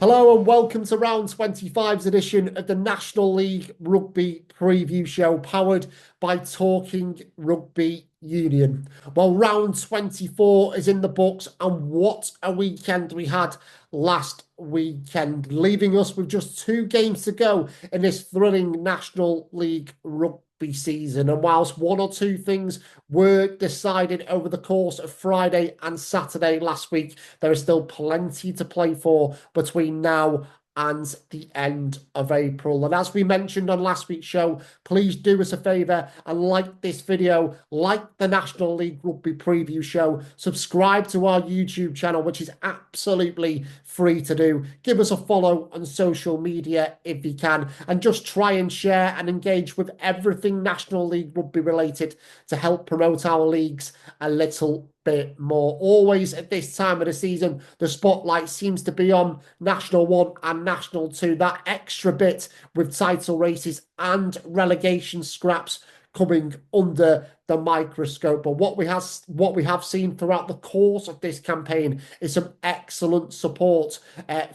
Hello and welcome to round 25's edition of the National League Rugby Preview Show, powered by Talking Rugby Union. Well, round 24 is in the books, and what a weekend we had last weekend, leaving us with just two games to go in this thrilling National League Rugby season. And whilst one or two things were decided over the course of Friday and Saturday last week, there is still plenty to play for between now and the end of April. And as we mentioned on last week's show, please do us a favour and like this video, like the National League Rugby Preview Show, subscribe to our YouTube channel, which is absolutely free to do. Give us a follow on social media if you can, and just try and share and engage with everything National League Rugby related to help promote our leagues a little bit more. Always at this time of the season, the spotlight seems to be on National 1 and National 2. That extra bit with title races and relegation scraps coming under the microscope. But what we have seen throughout the course of this campaign is some excellent support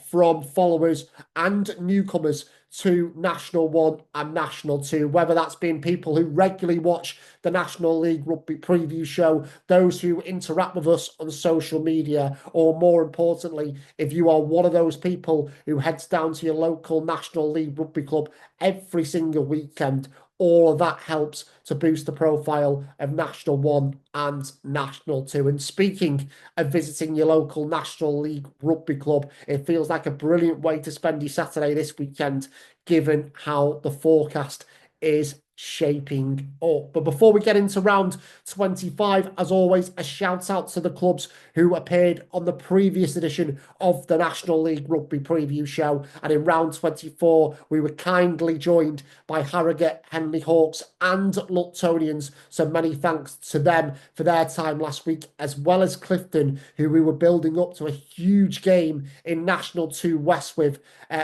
from followers and newcomers to National 1 and National 2, whether that's been people who regularly watch the National League Rugby Preview Show, those who interact with us on social media, or more importantly, if you are one of those people who heads down to your local National League Rugby club every single weekend. All of that helps to boost the profile of National 1 and National 2. And speaking of visiting your local National League Rugby club, it feels like a brilliant way to spend your Saturday this weekend, given how the forecast is shaping up. But before we get into round 25, as always, a shout out to the clubs who appeared on the previous edition of the National League Rugby Preview Show. And in round 24, we were kindly joined by Harrogate, Henley Hawks and Luctonians. So many thanks to them for their time last week, as well as Clifton, who we were building up to a huge game in National 2 West with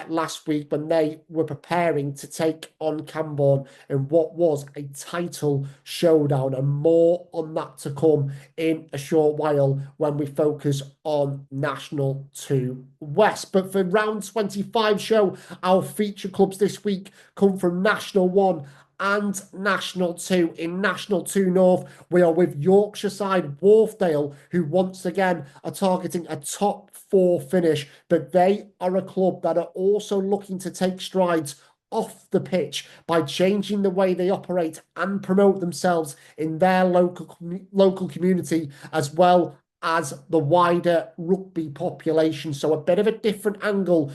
last week when they were preparing to take on Camborne in what was a title showdown. And more on that to come in a short while when we focus on National 2 West. But for round 25 show, our feature clubs this week come from National 1 and National 2. In National 2 North, we are with Yorkshire side Wharfedale, who once again are targeting a top 4 finish, but they are a club that are also looking to take strides off the pitch by changing the way they operate and promote themselves in their local community, as well as the wider rugby population. So a bit of a different angle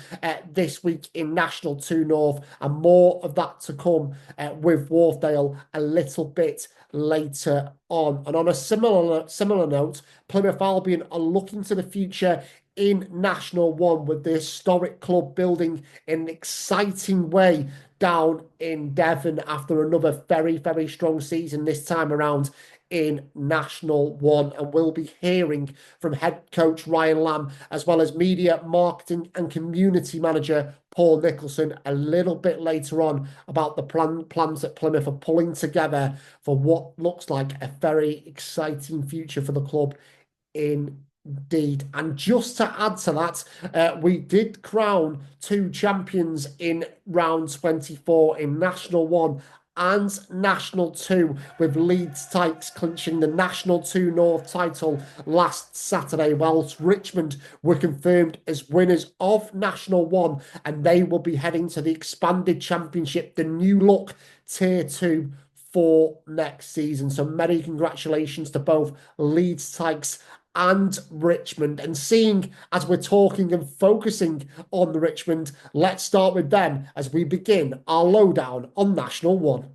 this week in National 2 North, and more of that to come with Wharfedale a little bit later on. And on a similar note, Plymouth Albion are looking to the future in National 1, with the historic club building in an exciting way down in Devon after another very, very strong season this time around in National 1. And we'll be hearing from head coach Ryan Lamb, as well as media, marketing and community manager Paul Nicholson a little bit later on about the plans that Plymouth are pulling together for what looks like a very exciting future for the club indeed. And just to add to that, we did crown 2 champions in round 24 in National 1 and National 2, with Leeds Tykes clinching the National 2 North title last Saturday, whilst Richmond were confirmed as winners of National 1, and they will be heading to the expanded championship, the new look Tier 2, for next season. So many congratulations to both Leeds Tykes and Richmond. And seeing as we're talking and focusing on the Richmond, let's start with them as we begin our lowdown on National 1.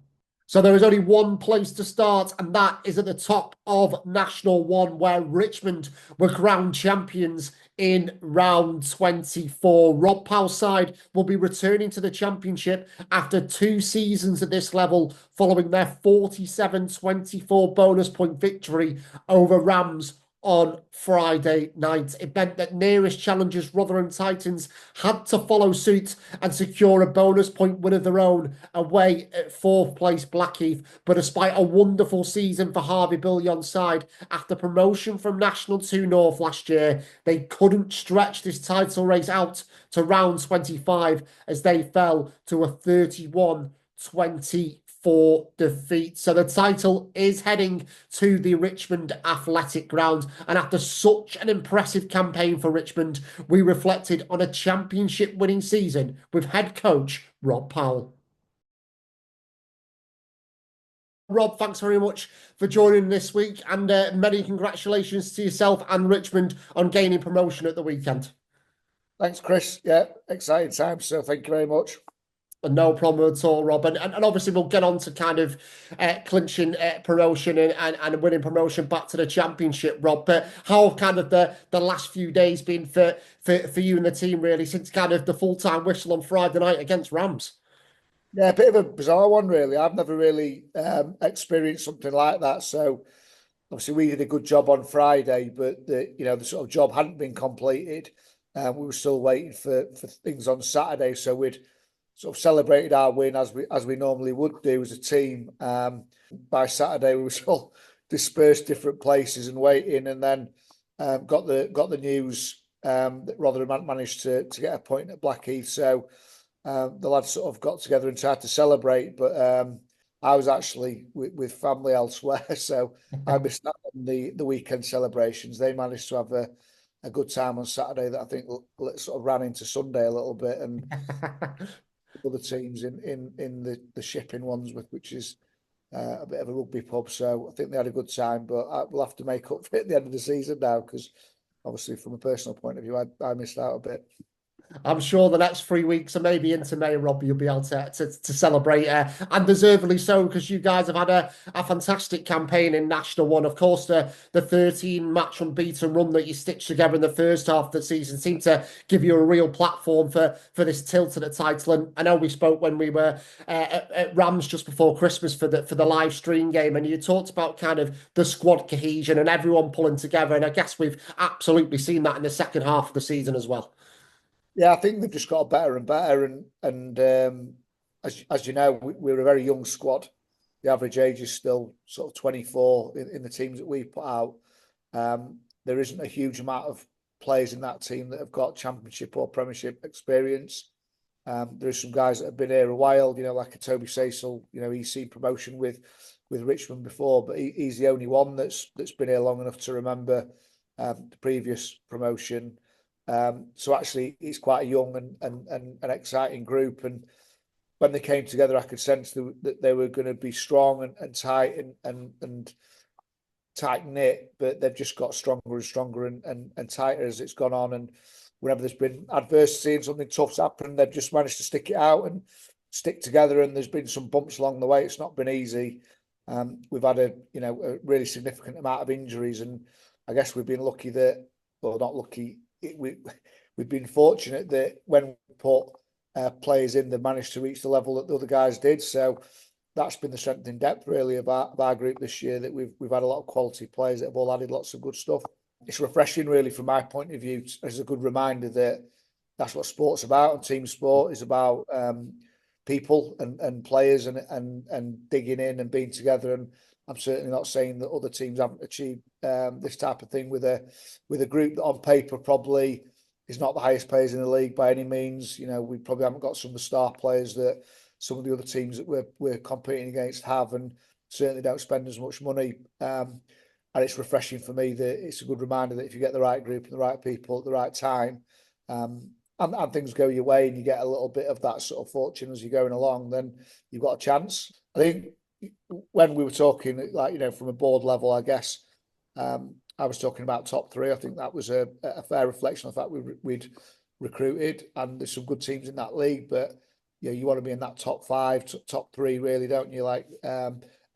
So there is only one place to start, and that is at the top of National 1, where Richmond were crowned champions in round 24. Rob Powell's side will be returning to the championship after 2 seasons at this level, following their 47-24 bonus point victory over Rams on Friday night. It meant that nearest challengers Rotherham Titans had to follow suit and secure a bonus point win of their own away at fourth place Blackheath. But despite a wonderful season for Harvey Bullion's side, after promotion from National 2 North last year, they couldn't stretch this title race out to round 25 as they fell to a 31-24 defeat. So the title is heading to the Richmond Athletic Ground. And after such an impressive campaign for Richmond, we reflected on a championship winning season with head coach Rob Powell. Rob, thanks very much for joining this week, and many congratulations to yourself and Richmond on gaining promotion at the weekend. Thanks, Chris. Yeah, exciting time. So thank you very much. No problem at all, Rob. And obviously we'll get on to kind of clinching promotion and winning promotion back to the championship, Rob. But how have kind of the last few days been for you and the team, really, since kind of the full-time whistle on Friday night against Rams? Yeah, a bit of a bizarre one, really. I've never really experienced something like that. So obviously we did a good job on Friday, but the sort of job hadn't been completed. We were still waiting for things on Saturday. So we'd sort of celebrated our win as we normally would do as a team. By Saturday, we were still dispersed different places and waiting, and then got the news that Rotherham hadn't managed to get a point at Blackheath. So the lads sort of got together and tried to celebrate, but I was actually with family elsewhere, so I missed out on the weekend celebrations. They managed to have a good time on Saturday that I think sort of ran into Sunday a little bit, and other teams in the shipping ones, which is a bit of a rugby pub. So I think they had a good time, but we'll have to make up for it at the end of the season now, because obviously from a personal point of view, I missed out a bit. I'm sure the next 3 weeks or maybe into May, Rob, you'll be able to celebrate, and deservedly so, because you guys have had a fantastic campaign in National One. Of course, the 13 match unbeaten run that you stitched together in the first half of the season seemed to give you a real platform for this tilt to the title. And I know we spoke when we were at Rams just before Christmas for the live stream game, and you talked about kind of the squad cohesion and everyone pulling together. And I guess we've absolutely seen that in the second half of the season as well. Yeah, I think they've just got better and better, and as you know, we're a very young squad. The average age is still sort of 24 in the teams that we put out. There isn't a huge amount of players in that team that have got championship or premiership experience. There's some guys that have been here a while, like a Toby Cecil. He's seen promotion with Richmond before, but he's the only one that's been here long enough to remember the previous promotion. So actually, it's quite a young and an exciting group. And when they came together, I could sense that they were going to be strong and tight and tight knit. But they've just got stronger and stronger and tighter as it's gone on. And whenever there's been adversity and something tough's happened, they've just managed to stick it out and stick together. And there's been some bumps along the way. It's not been easy. We've had a really significant amount of injuries, and I guess we've been lucky that, well, not lucky. We've been fortunate that when we put players in, they managed to reach the level that the other guys did. So that's been the strength in depth, really, of our group this year, that we've had a lot of quality players that have all added lots of good stuff. It's refreshing, really, from my point of view, as a good reminder that that's what sport's about, and team sport is about people and players and digging in and being together. And I'm certainly not saying that other teams haven't achieved this type of thing with a group that on paper probably is not the highest players in the league by any means. We probably haven't got some of the star players that some of the other teams that we're competing against have, and certainly don't spend as much money. And it's refreshing for me that it's a good reminder that if you get the right group and the right people at the right time, and things go your way and you get a little bit of that sort of fortune as you're going along, then you've got a chance. I think when we were talking, from a board level, I guess I was talking about top three. I think that was a fair reflection of the fact we'd recruited, and there's some good teams in that league. But you want to be in that top five, top three, really, don't you? Like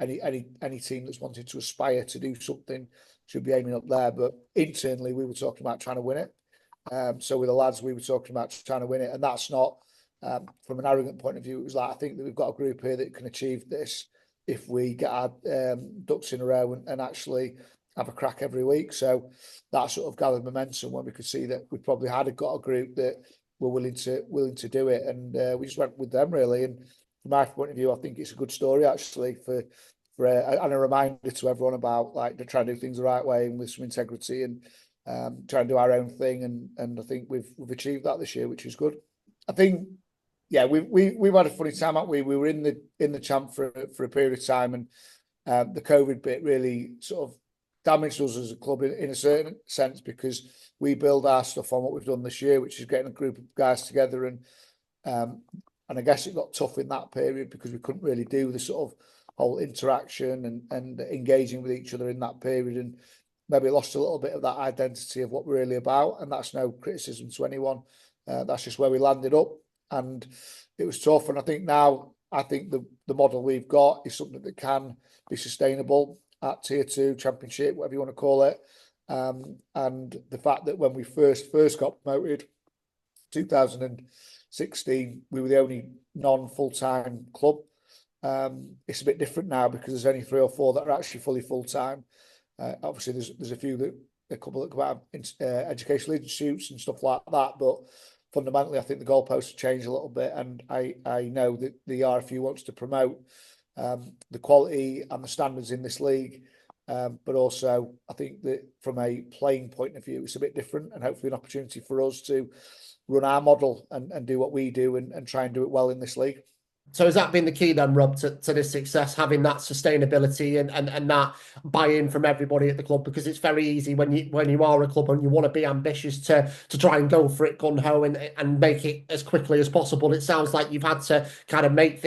any team that's wanted to aspire to do something should be aiming up there. But internally, we were talking about trying to win it. So with the lads, we were talking about trying to win it, and that's not from an arrogant point of view. It was like, I think that we've got a group here that can achieve this if we get our ducks in a row and actually have a crack every week. So that sort of gathered momentum when we could see that we probably had got a group that were willing to do it, and we just went with them really. And from my point of view, I think it's a good story actually and a reminder to everyone about like to try and do things the right way and with some integrity, and try and do our own thing. And I think we've achieved that this year, which is good. I think, yeah, we've had a funny time, haven't we? We were in the champ for a period of time, and the COVID bit really sort of damaged us as a club in a certain sense, because we build our stuff on what we've done this year, which is getting a group of guys together, and I guess it got tough in that period because we couldn't really do the sort of whole interaction and engaging with each other in that period, and maybe lost a little bit of that identity of what we're really about. And that's no criticism to anyone. That's just where we landed up, and it was tough. And I think the model we've got is something that can be sustainable at Tier 2 Championship, whatever you want to call it. And the fact that when we first got promoted, 2016, we were the only non-full-time club. It's a bit different now because there's only 3 or 4 that are actually fully full-time. Obviously, there's a couple that have educational institutes and stuff like that, but fundamentally, I think the goalposts have changed a little bit, and I know that the RFU wants to promote the quality and the standards in this league, but also I think that from a playing point of view, it's a bit different, and hopefully an opportunity for us to run our model and do what we do and try and do it well in this league. So has that been the key then, Rob, to this success, having that sustainability and that buy-in from everybody at the club? Because it's very easy when you are a club and you want to be ambitious to try and go for it gun ho and make it as quickly as possible. It sounds like you've had to kind of make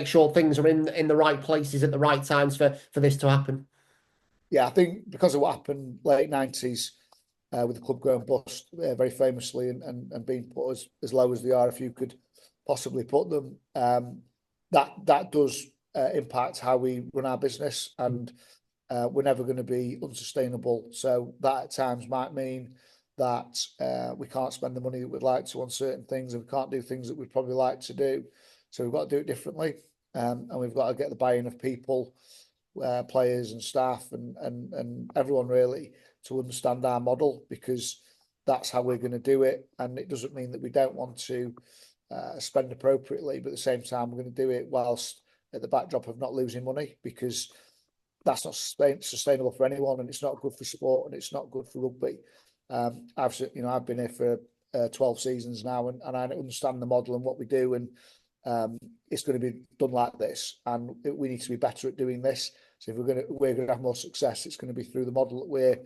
sure things are in the right places at the right times for this to happen. Yeah, I think because of what happened late 90s with the club going bust very famously and being put as low as the RFU could possibly put them, that does impact how we run our business, and we're never going to be unsustainable. So that at times might mean that we can't spend the money that we'd like to on certain things, and we can't do things that we'd probably like to do. So we've got to do it differently, and we've got to get the buy-in of people, players and staff and everyone really to understand our model, because that's how we're going to do it. And it doesn't mean that we don't want to spend appropriately, but at the same time we're going to do it whilst at the backdrop of not losing money, because that's not sustainable for anyone, and it's not good for sport, and it's not good for rugby. I've been here for 12 seasons now, and I understand the model and what we do, and it's going to be done like this, and we need to be better at doing this. So if we're going to have more success, it's going to be through the model that we're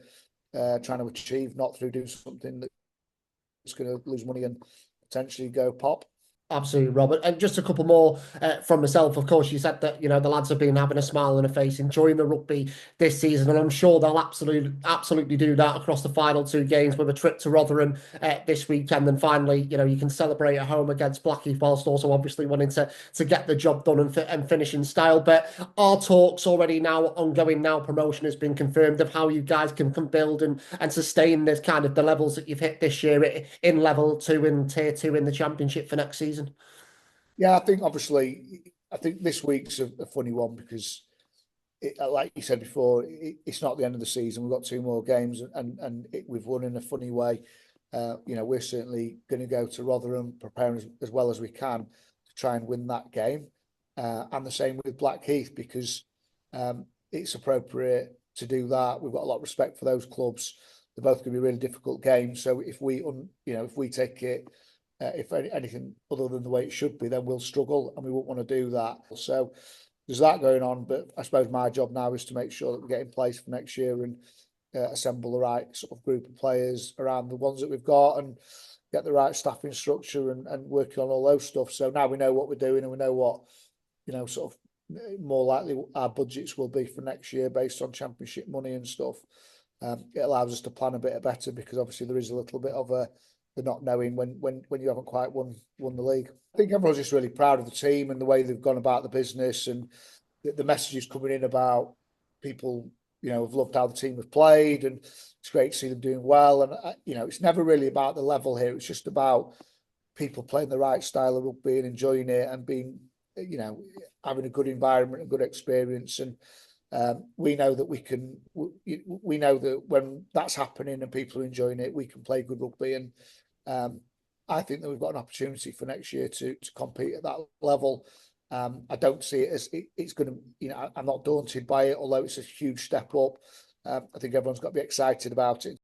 trying to achieve, not through doing something that's going to lose money and potentially go pop. Absolutely, Robert. And just a couple more from myself. Of course, you said that the lads have been having a smile on their face, enjoying the rugby this season, and I'm sure they'll absolutely do that across the final 2 games with a trip to Rotherham this weekend. And finally, you can celebrate at home against Blackheath, whilst also obviously wanting to get the job done and finish in style. But our talks already now ongoing. Now promotion has been confirmed of how you guys can build and sustain this kind of the levels that you've hit this year in level 2 and Tier 2 in the Championship for next season. Yeah, I think this week's a funny one because, like you said before, it's not the end of the season. We've got 2 more games, and we've won in a funny way. We're certainly going to go to Rotherham, preparing as well as we can to try and win that game. And the same with Blackheath, because it's appropriate to do that. We've got a lot of respect for those clubs. They're both going to be really difficult games. So if we take it, if anything other than the way it should be, then we'll struggle, and we won't want to do that. So there's that going on. But I suppose my job now is to make sure that we get in place for next year and assemble the right sort of group of players around the ones that we've got, and get the right staffing structure and working on all those stuff. So now we know what we're doing, and we know what sort of more likely our budgets will be for next year based on Championship money and stuff. It allows us to plan a bit better, because obviously there is a little bit of the not knowing when you haven't quite won the league. I think everyone's just really proud of the team and the way they've gone about the business, and the messages coming in about people have loved how the team have played, and it's great to see them doing well. And it's never really about the level here. It's just about people playing the right style of rugby and enjoying it, and being having a good environment, a good experience. And We know that we know that when that's happening and people are enjoying it, we can play good rugby. And I think that we've got an opportunity for next year to compete at that level. I don't see it as it's going to, I'm not daunted by it, although it's a huge step up. I think everyone's got to be excited about it.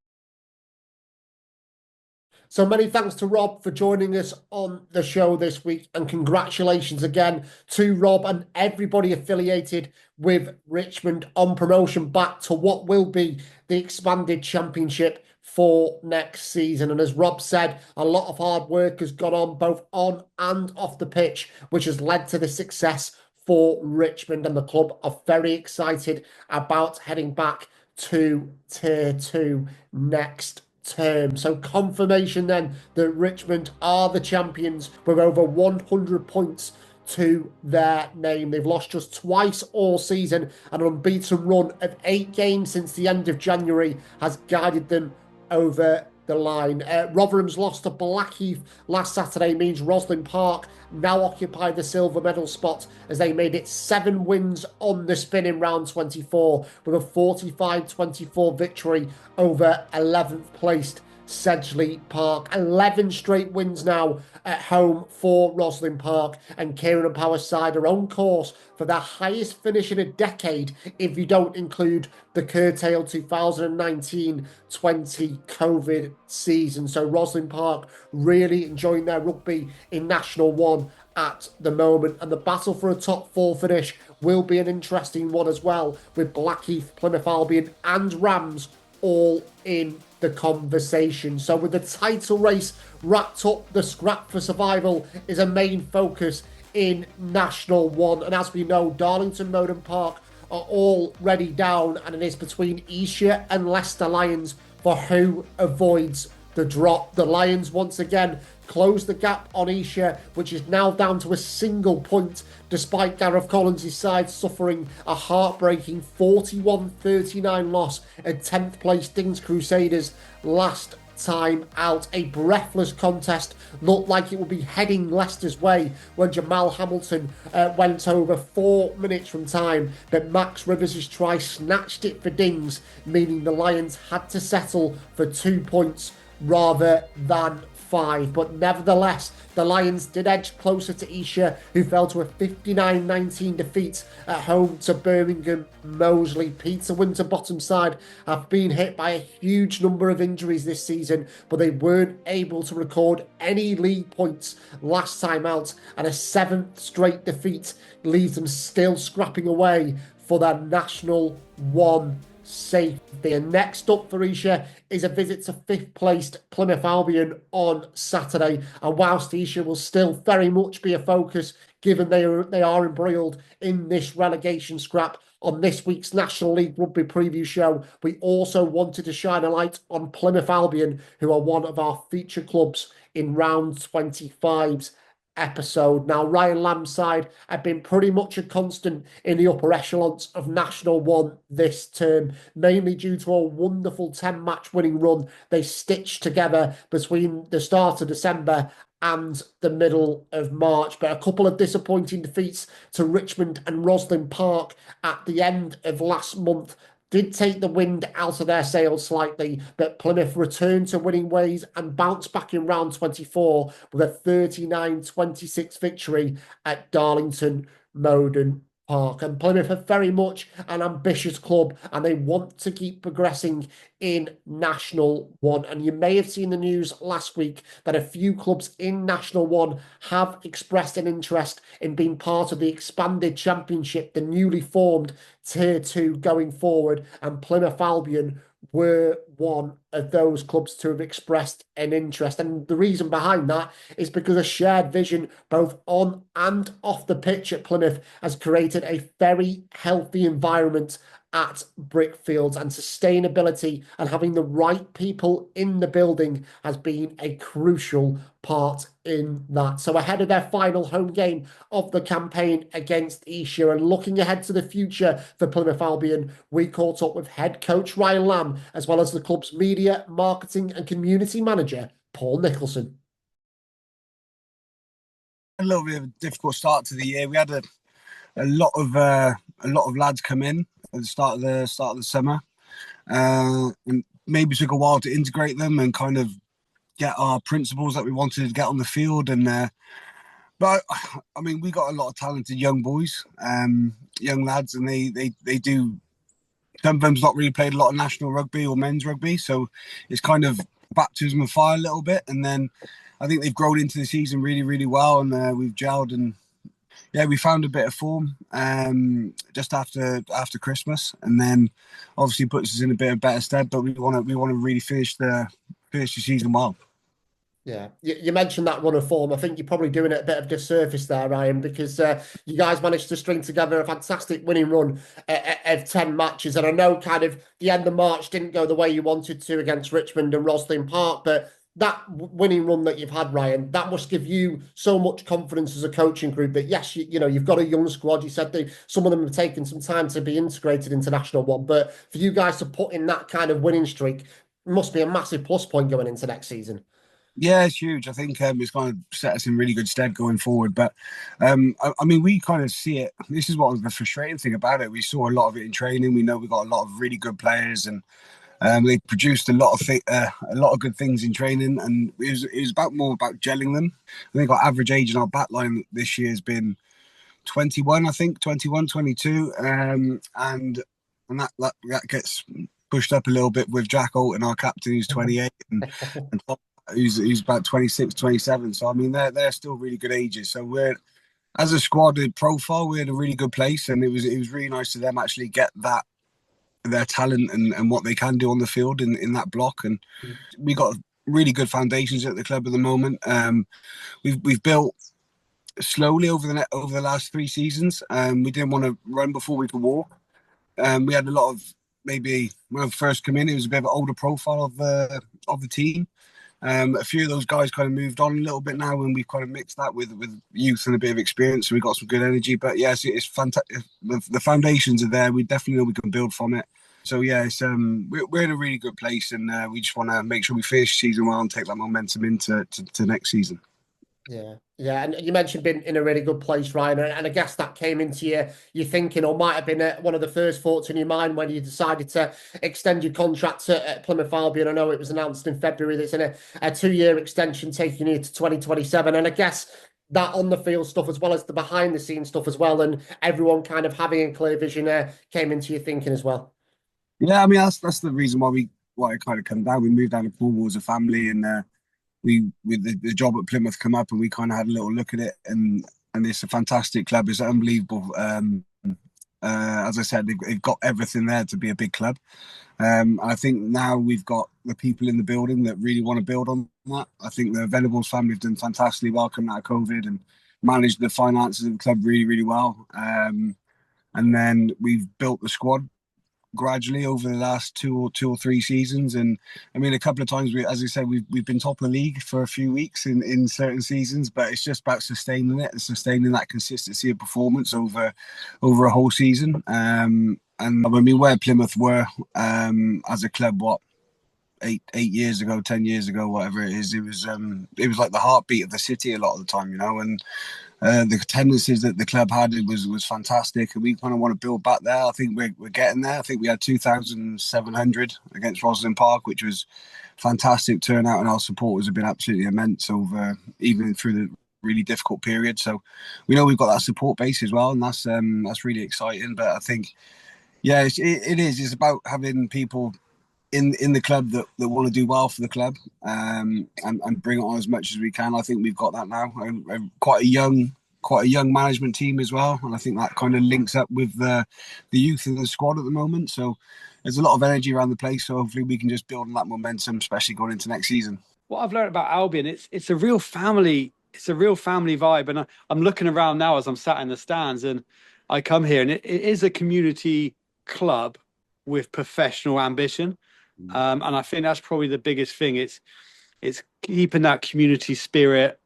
So many thanks to Rob for joining us on the show this week, and congratulations again to Rob and everybody affiliated with Richmond on promotion back to what will be the expanded championship for next season. And as Rob said, a lot of hard work has gone on both on and off the pitch, which has led to the success for Richmond, and the club are very excited about heading back to Tier 2 next term. So confirmation then that Richmond are the champions with over 100 points to their name. They've lost just twice all season, and an unbeaten run of 8 games since the end of January has guided them over the line. Rotherham's loss to Blackheath last Saturday means Roslin Park now occupy the silver medal spot, as they made it 7 wins on the spin in round 24 with a 45-24 victory over 11th placed Sedgley Park. 11 straight wins now at home for Roslin Park, and Kieran and Power's side are on course for their highest finish in a decade if you don't include the curtailed 2019-20 COVID season. So Roslin Park really enjoying their rugby in National 1 at the moment, and the battle for a top 4 finish will be an interesting one as well, with Blackheath, Plymouth Albion and Rams all in the conversation. So with the title race wrapped up, the scrap for survival is a main focus in National 1. And as we know, Darlington, Moden Park are already down, and it is between Esher and Leicester Lions for who avoids the drop. The Lions once again closed the gap on Esher, which is now down to a single point, despite Gareth Collins' side suffering a heartbreaking 41-39 loss at 10th place Dings Crusaders last time out. A breathless contest looked like it would be heading Leicester's way when Jamal Hamilton went over 4 minutes from time, but Max Rivers' try snatched it for Dings, meaning the Lions had to settle for 2 points rather than 5. But nevertheless, the Lions did edge closer to Esher, who fell to a 59-19 defeat at home to Birmingham Moseley. Peter Winterbottom's side have been hit by a huge number of injuries this season, but they weren't able to record any league points last time out, and a 7th straight defeat leaves them still scrapping away for their National 1 safety. And next up for Esher is a visit to 5th placed Plymouth Albion on Saturday. And whilst Esher will still very much be a focus, given they are embroiled in this relegation scrap on this week's National League Rugby preview show, we also wanted to shine a light on Plymouth Albion, who are one of our feature clubs in round 25's episode. Now, Ryan Lamb's side have been pretty much a constant in the upper echelons of National 1 this term, mainly due to a wonderful 10-match winning run they stitched together between the start of December and the middle of March. But a couple of disappointing defeats to Richmond and Roslin Park at the end of last month did take the wind out of their sails slightly, but Plymouth returned to winning ways and bounced back in round 24 with a 39-26 victory at Darlington Moden Park. And Plymouth are very much an ambitious club, and they want to keep progressing in National 1. And you may have seen the news last week that a few clubs in National 1 have expressed an interest in being part of the expanded championship, the newly formed Tier 2 going forward, and Plymouth Albion were one of those clubs to have expressed an interest. And the reason behind that is because a shared vision both on and off the pitch at Plymouth has created a very healthy environment at Brickfields, and sustainability and having the right people in the building has been a crucial part in that. So ahead of their final home game of the campaign against Esher, and looking ahead to the future for Plymouth Albion, we caught up with head coach Ryan Lamb, as well as the club's media, marketing and community manager, Paul Nicholson. A little bit of a difficult start to the year. We had a lot of a lot of lads come in at the start of the summer, and maybe took a while to integrate them and kind of get our principles that we wanted to get on the field. And but I mean, we got a lot of talented young boys, young lads, and they do. Some of them's not really played a lot of national rugby or men's rugby, so it's kind of baptism of fire a little bit. And then I think they've grown into the season really, really well, and we've gelled. And yeah, we found a bit of form just after Christmas, and then obviously puts us in a bit of better stead. But we want to really finish the season well. Yeah, you mentioned that run of form. I think you're probably doing it a bit of disservice there, Ryan, because you guys managed to string together a fantastic winning run of 10 matches. And I know kind of the end of March didn't go the way you wanted to against Richmond and Roslyn Park, but that winning run that you've had, Ryan, that must give you so much confidence as a coaching group that, yes, you know, you've got a young squad. You said some of them have taken some time to be integrated into National One, but for you guys to put in that kind of winning streak must be a massive plus point going into next season. Yeah, it's huge. I think it's going to set us in really good stead going forward. But I mean, we kind of see it. This is what was the frustrating thing about it. We saw a lot of it in training. We know we got a lot of really good players, and they produced a lot of good things in training. And it was more about gelling them. I think our average age in our backline this year has been 21. I think 21, 22, and that gets pushed up a little bit with Jack Alton, our captain, who's 28, and Tom, who's about 26, 27. So I mean, they're still really good ages. So we're, as a squad profile, we're in a really good place, and it was really nice to them actually get that, their talent and what they can do on the field in that block. And we got really good foundations at the club at the moment. We've built slowly over the last 3 seasons. We didn't want to run before we could walk. We had a lot of, maybe when I first came in, it was a bit of an older profile of the team. A few of those guys kind of moved on a little bit now, and we've kind of mixed that with youth and a bit of experience. So we got some good energy. But yes, it's fantastic. The foundations are there. We definitely know we can build from it. So yeah, it's we're in a really good place, and we just want to make sure we finish the season well and take that momentum into next season. Yeah, and you mentioned being in a really good place, Ryan, and I guess that came into your thinking, or might have been one of the first thoughts in your mind when you decided to extend your contract at Plymouth Albion. I know it was announced in February that's in a 2-year extension taking you to 2027, and I guess that on the field stuff as well as the behind the scenes stuff as well, and everyone kind of having a clear vision came into your thinking as well. Yeah, I mean that's the reason why it kind of come down. We moved down to Cornwall as a family, and with the job at Plymouth come up, and we kind of had a little look at it, and it's a fantastic club. It's unbelievable. As I said, they've got everything there to be a big club. I think now we've got the people in the building that really want to build on that. I think the Venables family have done fantastically well coming out of COVID and managed the finances of the club really, really well. And then we've built the squad gradually over the last two or three seasons. And I mean, a couple of times, as I said, we've been top of the league for a few weeks in certain seasons, but it's just about sustaining it and sustaining that consistency of performance over a whole season. And I mean, where Plymouth were as a club, what, 8 years ago, 10 years ago, whatever it is, it was like the heartbeat of the city a lot of the time, you know. And the tendencies that the club had was fantastic, and we kind of want to build back there. I think we're getting there. I think we had 2,700 against Roslyn Park, which was fantastic turnout, and our supporters have been absolutely immense over even through the really difficult period. So we know we've got that support base as well, and that's really exciting. But I think, yeah, it is. It's about having people in the club that want to do well for the club, and bring it on as much as we can. I think we've got that now. Quite a young management team as well, and I think that kind of links up with the youth in the squad at the moment. So there's a lot of energy around the place. So hopefully we can just build on that momentum, especially going into next season. What I've learned about Albion, it's a real family. It's a real family vibe, and I'm looking around now as I'm sat in the stands, and I come here, and it is a community club with professional ambition. And I think that's probably the biggest thing. It's keeping that community spirit,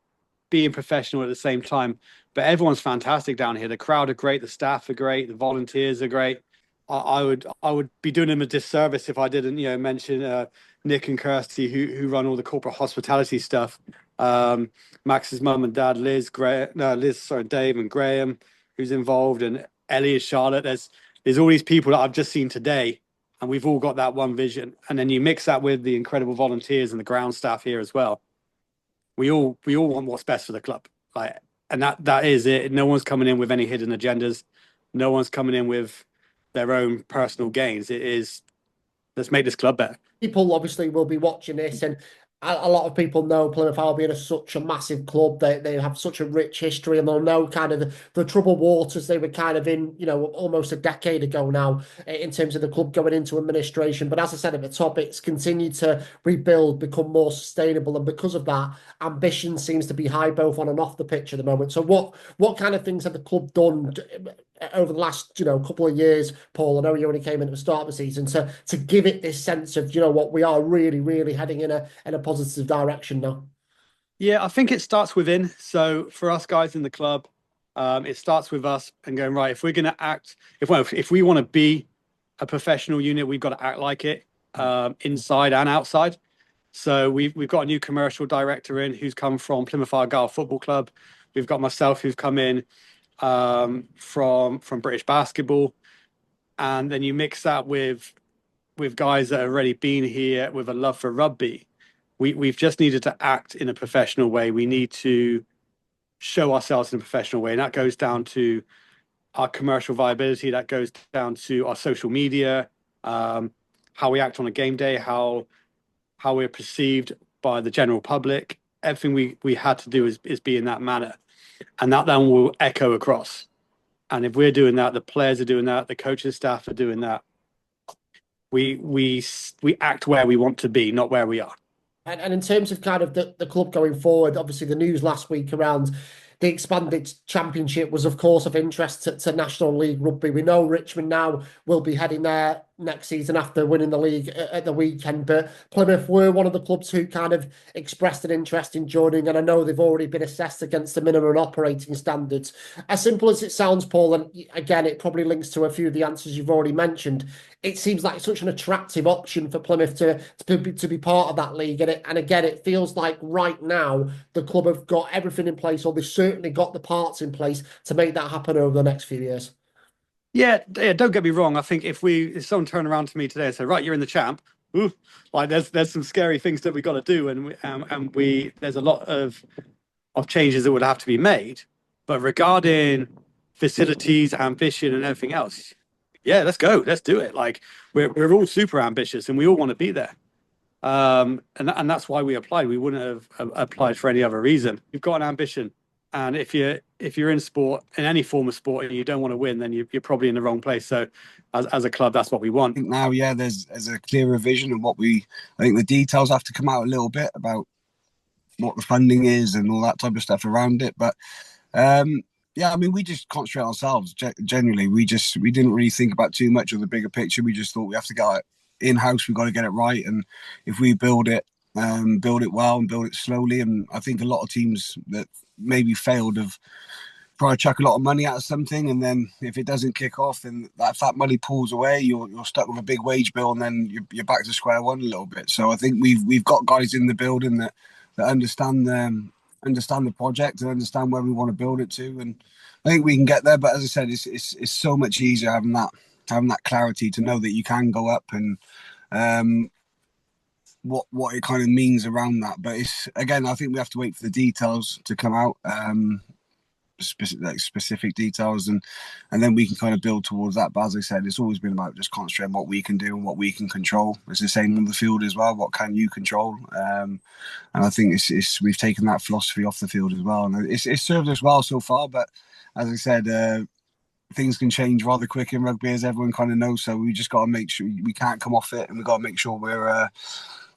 being professional at the same time. But everyone's fantastic down here. The crowd are great. The staff are great. The volunteers are great. I would be doing them a disservice if I didn't, mention Nick and Kirsty who run all the corporate hospitality stuff. Max's mum and dad, Dave and Graham, who's involved, and Ellie, Charlotte. There's all these people that I've just seen today, and we've all got that one vision. And then you mix that with the incredible volunteers and the ground staff here as well. We all want what's best for the club, like, and that is it. No one's coming in with any hidden agendas. No one's coming in with their own personal gains. It is, let's make this club better. People obviously will be watching this, and a lot of people know Plymouth Albion are such a massive club. They have such a rich history, and they'll know kind of the troubled waters they were kind of in, almost a decade ago now, in terms of the club going into administration. But as I said at the top, it's continued to rebuild, become more sustainable, and because of that, ambition seems to be high both on and off the pitch at the moment. So what kind of things have the club done over the last couple of years, Paul? I know you only came in at the start of the season, to give it this sense of what we are really heading in a positive direction now. Yeah, I think it starts within. So for us guys in the club, it starts with us and going, right, if we're going to act, if we want to be a professional unit, we've got to act like it, inside and outside. So we've got a new commercial director in who's come from Plymouth Argyle Football Club. We've got myself who's come in from British basketball, and then you mix that with guys that have already been here with a love for rugby. We've just needed to act in a professional way. We need to show ourselves in a professional way, and that goes down to our commercial viability. That goes down to our social media, how we act on a game day, how we're perceived by the general public. Everything we had to do is be in that manner, and that then will echo across. And if we're doing that, the players are doing that, the coaching staff are doing that. We act where we want to be, not where we are. And in terms of kind of the club going forward, obviously the news last week around the expanded championship was, of course, of interest to National League Rugby. We know Richmond now will be heading there next season after winning the league at the weekend, but Plymouth were one of the clubs who kind of expressed an interest in joining, and I know they've already been assessed against the minimum operating standards. As simple as it sounds, Paul, and again, it probably links to a few of the answers you've already mentioned, it seems like such an attractive option for Plymouth to be part of that league. And again, it feels like right now the club have got everything in place, or they've certainly got the parts in place to make that happen over the next few years. Yeah, don't get me wrong. I think if someone turned around to me today and said, right, you're in the champ, ooh, like there's some scary things that we got to do, and there's a lot of changes that would have to be made. But regarding facilities, ambition, and everything else, yeah, let's go, let's do it. Like we're all super ambitious, and we all want to be there. And that's why we applied. We wouldn't have applied for any other reason. We've got an ambition. And if you're in sport, in any form of sport, and you don't want to win, then you're probably in the wrong place. So as a club, that's what we want. I think now, yeah, there's a clearer vision of what I think the details have to come out a little bit about what the funding is and all that type of stuff around it. But yeah, I mean, we just concentrate on ourselves. Genuinely, we didn't really think about too much of the bigger picture. We just thought we have to get it in-house. We've got to get it right. And if we build it well and build it slowly, and I think a lot of teams that maybe failed have probably chuck a lot of money out of something, and then if it doesn't kick off, then if that money pulls away, you're stuck with a big wage bill, and then you're back to square one a little bit. So I think we've got guys in the building that understand the project and understand where we want to build it to, and I think we can get there. But as I said, it's so much easier having that clarity to know that you can go up, and what it kind of means around that. But it's, again, I think we have to wait for the details to come out, specific details, and then we can kind of build towards that. But as I said, it's always been about just concentrating on what we can do and what we can control. It's the same on the field as well. What can you control? And I think we've taken that philosophy off the field as well, and it's served us well so far. But as I said, things can change rather quick in rugby, as everyone kind of knows. So we just got to make sure we can't come off it, and we've got to make sure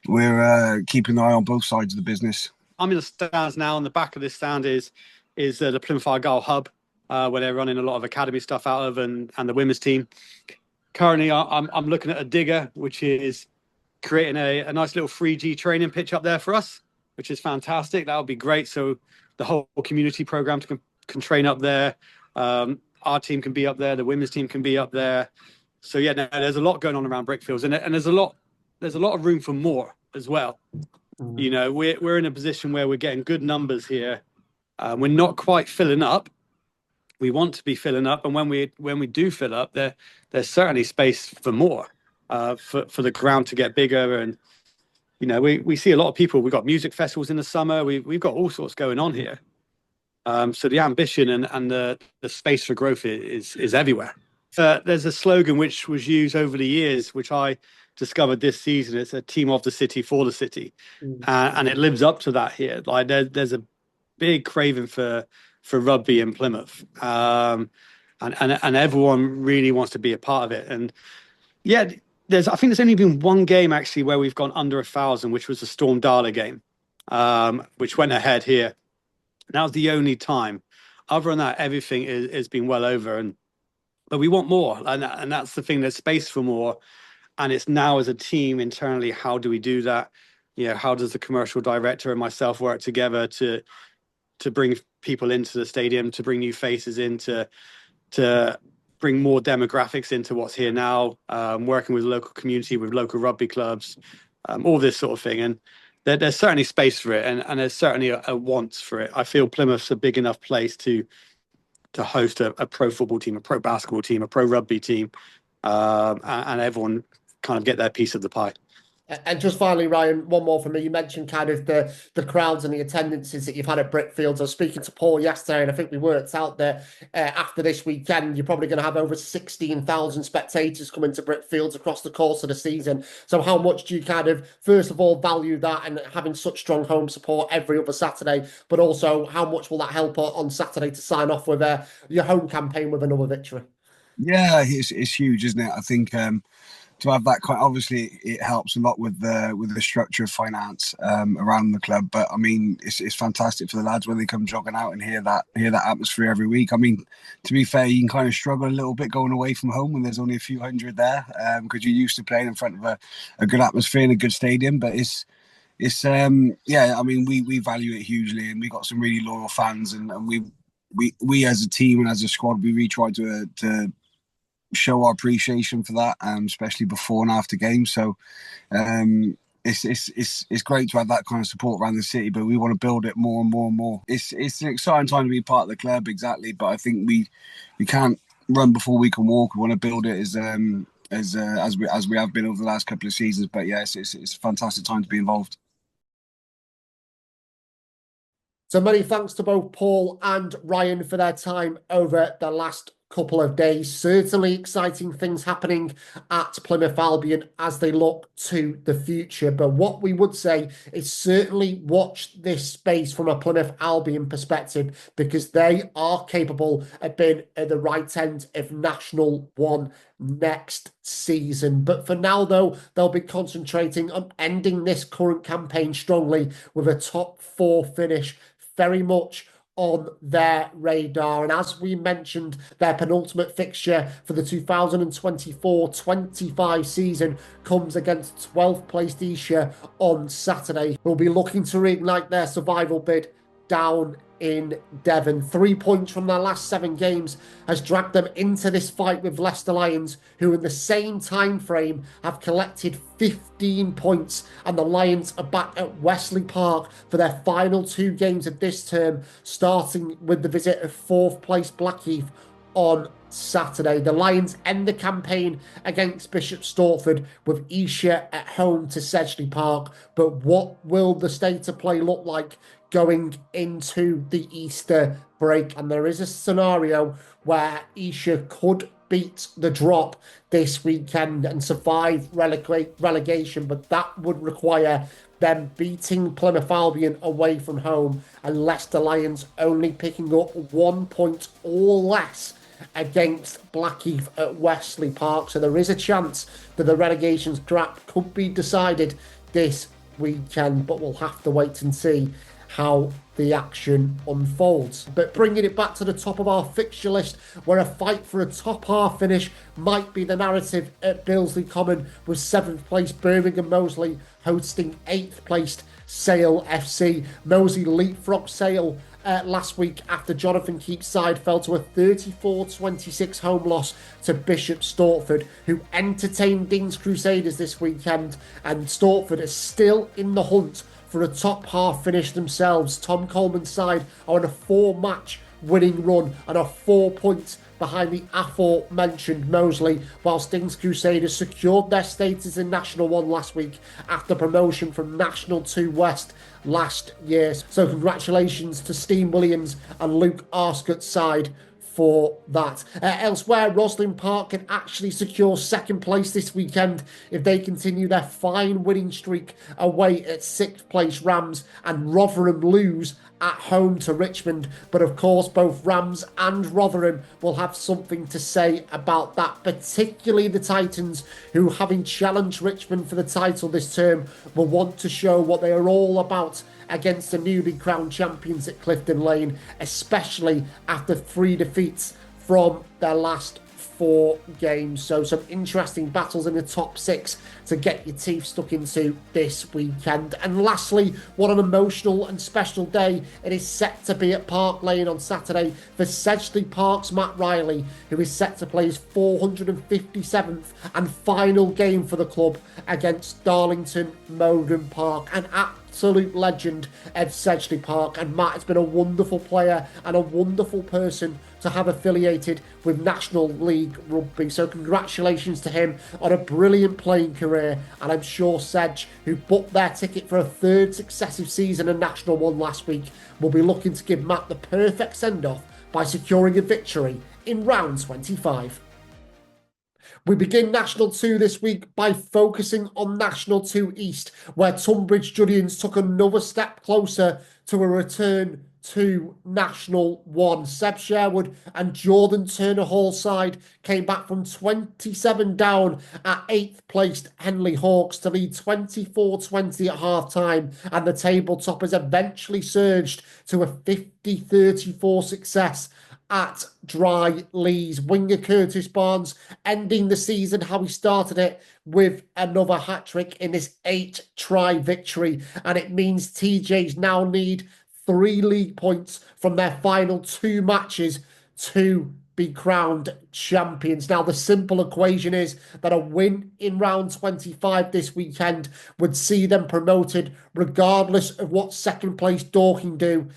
we're keeping an eye on both sides of the business. I'm in the stands now. On the back of this stand is the Plymouth Argyle hub, where they're running a lot of academy stuff out of, and the women's team. Currently, I'm looking at a digger, which is creating a nice little 3G training pitch up there for us, which is fantastic. That would be great. So the whole community program can train up there. Our team can be up there. The women's team can be up there. So yeah, no, there's a lot going on around Brickfields, and there's a lot of room for more as well. You know, we're in a position where we're getting good numbers here. We're not quite filling up, we want to be filling up, and when we do fill up, there's certainly space for more, for the ground to get bigger. And we see a lot of people. We've got music festivals in the summer. We've got all sorts going on here. So the ambition and the space for growth is everywhere. There's a slogan which was used over the years, which I discovered this season. It's a team of the city for the city, and it lives up to that here. Like there's a big craving for rugby in Plymouth, and everyone really wants to be a part of it. And yeah, I think there's only been one game actually where we've gone under 1,000, which was the Storm Darla game, which went ahead here. That was the only time. Other than that, everything has been well over, but we want more, and that's the thing. There's space for more, and it's now as a team internally. How do we do that? How does the commercial director and myself work together to bring people into the stadium, to bring new faces in, to bring more demographics into what's here now, working with the local community, with local rugby clubs, all this sort of thing. And there's certainly space for it, and there's certainly a want for it. I feel Plymouth's a big enough place to host a pro football team, a pro basketball team, a pro rugby team, and everyone kind of get their piece of the pie. And just finally, Ryan, one more for me. You mentioned kind of the crowds and the attendances that you've had at Brickfields. I was speaking to Paul yesterday, and I think we worked out that after this weekend, you're probably going to have over 16,000 spectators coming to Brickfields across the course of the season. So how much do you kind of, first of all, value that and having such strong home support every other Saturday, but also how much will that help on Saturday to sign off with your home campaign with another victory? Yeah, it's huge, isn't it? I think to have that obviously it helps a lot with the structure of finance around the club. But I mean, it's fantastic for the lads when they come jogging out and hear that atmosphere every week. I mean, to be fair, you can kind of struggle a little bit going away from home when there's only a few hundred there, because you're used to playing in front of a good atmosphere in a good stadium. But it's yeah, I mean, we value it hugely, and we got some really loyal fans, and we as a team and as a squad, we really try to show our appreciation for that, especially before and after games. So it's great to have that kind of support around the city, but we want to build it more and more and more. It's an exciting time to be part of the club, exactly. But I think we can't run before we can walk. We want to build it as we have been over the last couple of seasons. But yes, it's a fantastic time to be involved. So many thanks to both Paul and Ryan for their time over the last couple of days. Certainly exciting things happening at Plymouth Albion as they look to the future. But what we would say is certainly watch this space from a Plymouth Albion perspective, because they are capable of being at the right end of National 1 next season. But for now, though, they'll be concentrating on ending this current campaign strongly with a top 4 finish very much on their radar. And as we mentioned, their penultimate fixture for the 2024-25 season comes against 12th placed Esher on Saturday. We'll be looking to reignite their survival bid down in Devon. 3 points from their last 7 games has dragged them into this fight with Leicester Lions, who in the same time frame have collected 15 points, and the Lions are back at Wesley Park for their final 2 games of this term, starting with the visit of 4th place Blackheath on Saturday. The Lions end the campaign against Bishop Stortford with Esher at home to Sedgley Park. But what will the state of play look like going into the Easter break? And there is a scenario where Esher could beat the Drop this weekend and survive relegation, but that would require them beating Plymouth Albion away from home and Leicester Lions only picking up 1 point or less against Blackheath at Wesley Park. So there is a chance that the relegation scrap could be decided this weekend, but we'll have to wait and see how the action unfolds. But bringing it back to the top of our fixture list, where a fight for a top half finish might be the narrative at Billesley Common, with 7th place Birmingham Moseley hosting 8th placed Sale FC. Moseley leapfrogged Sale last week after Jonathan Keep's side fell to a 34-26 home loss to Bishop Stortford, who entertained Dean's Crusaders this weekend, and Stortford is still in the hunt for a top half finish themselves. Tom Coleman's side are on a 4-match winning run and are 4 points behind the aforementioned Moseley, while Stings Crusaders secured their status in National 1 last week after promotion from National 2 West last year. So congratulations to Steen Williams and Luke Arscott's side for that. Elsewhere, Roslyn Park can actually secure second place this weekend if they continue their fine winning streak away at 6th place Rams, and Rotherham lose at home to Richmond. But of course, both Rams and Rotherham will have something to say about that, particularly the Titans, who, having challenged Richmond for the title this term, will want to show what they are all about against the newly crowned champions at Clifton Lane, especially after 3 defeats from their last 4 games. So some interesting battles in the top 6 to get your teeth stuck into this weekend. And lastly, what an emotional and special day it is set to be at Park Lane on Saturday for Sedgley Park's Matt Riley, who is set to play his 457th and final game for the club against Darlington Moden Park. An absolute legend of Sedgley Park, and Matt has been a wonderful player and a wonderful person to have affiliated with National League Rugby. So congratulations to him on a brilliant playing career, and I'm sure Sedge, who booked their ticket for a 3rd successive season in National 1 last week, will be looking to give Matt the perfect send-off by securing a victory in round 25. We begin National 2 this week by focusing on National 2 East, where Tunbridge Julians took another step closer to a return to National 1. Seb Sherwood and Jordan Turner Hall's side came back from 27 down at 8th placed Henley Hawks to lead 24-20 at half-time, and the table toppers eventually surged to a 50-34 success at Dry Lees. Winger Curtis Barnes ending the season how he started it, with another hat-trick in this 8-try victory, and it means TJs now need 3 league points from their final 2 matches to be crowned champions. Now, the simple equation is that a win in round 25 this weekend would see them promoted regardless of what second place Dorking do